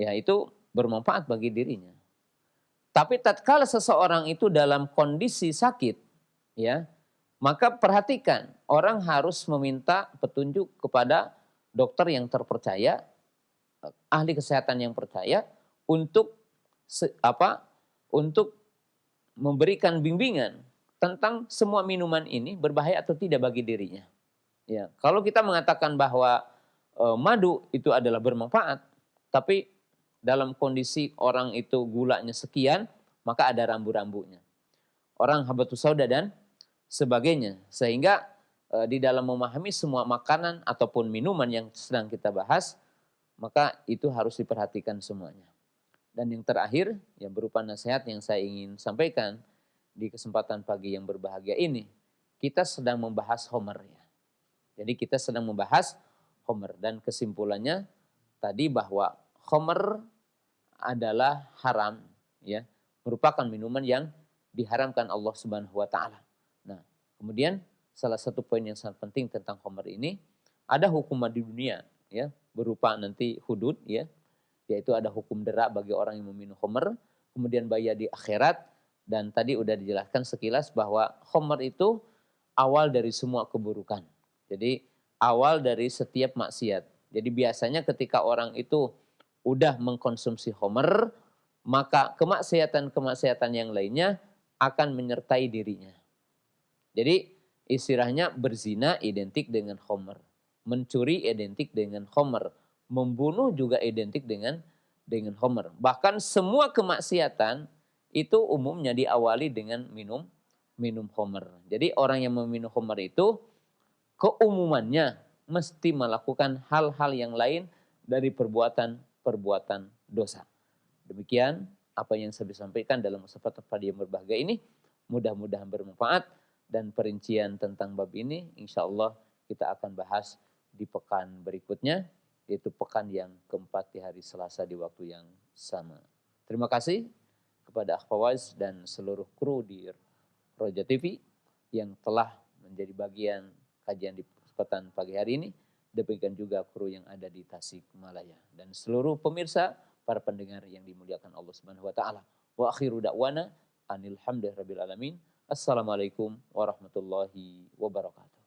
ya itu bermanfaat bagi dirinya. Tapi tatkala seseorang itu dalam kondisi sakit, ya, maka perhatikan, orang harus meminta petunjuk kepada dokter yang terpercaya, ahli kesehatan yang percaya untuk memberikan bimbingan tentang semua minuman ini berbahaya atau tidak bagi dirinya. Ya, kalau kita mengatakan bahwa madu itu adalah bermanfaat, tapi dalam kondisi orang itu gulanya sekian, maka ada rambu-rambunya. Orang habatus sauda dan sebagainya. Sehingga di dalam memahami semua makanan ataupun minuman yang sedang kita bahas, maka itu harus diperhatikan semuanya. Dan yang terakhir, yang berupa nasihat yang saya ingin sampaikan di kesempatan pagi yang berbahagia ini, kita sedang membahas khamr, ya. Jadi kita sedang membahas khamr dan kesimpulannya tadi bahwa khamr adalah haram, ya, merupakan minuman yang diharamkan Allah Subhanahu wa taala. Nah, kemudian salah satu poin yang sangat penting tentang khamr ini, ada hukuman di dunia, ya, berupa nanti hudud, ya, yaitu ada hukum dera bagi orang yang meminum khamr, kemudian bayar di akhirat, dan tadi udah dijelaskan sekilas bahwa khamr itu awal dari semua keburukan. Jadi awal dari setiap maksiat. Jadi biasanya ketika orang itu udah mengkonsumsi khamr, maka kemaksiatan-kemaksiatan yang lainnya akan menyertai dirinya. Jadi istilahnya berzina identik dengan khamr, mencuri identik dengan khamr, membunuh juga identik dengan khamr. Bahkan semua kemaksiatan itu umumnya diawali dengan minum khamr. Jadi orang yang meminum khamr itu keumumannya mesti melakukan hal-hal yang lain dari perbuatan dosa. Demikian apa yang saya sampaikan dalam kesempatan pagi yang berbahagia ini. Mudah-mudahan bermanfaat, dan perincian tentang bab ini insya Allah kita akan bahas di pekan berikutnya, yaitu pekan yang keempat di hari Selasa di waktu yang sama. Terima kasih kepada Akhwaz dan seluruh kru di Roja TV yang telah menjadi bagian kajian di kesempatan pagi hari ini. demikian juga kru yang ada di Tasikmalaya dan seluruh pemirsa, para pendengar yang dimuliakan Allah Subhanahu wa taala. Wa akhiru da'wana anil hamdulillahirabbil alamin. Assalamualaikum warahmatullahi wabarakatuh.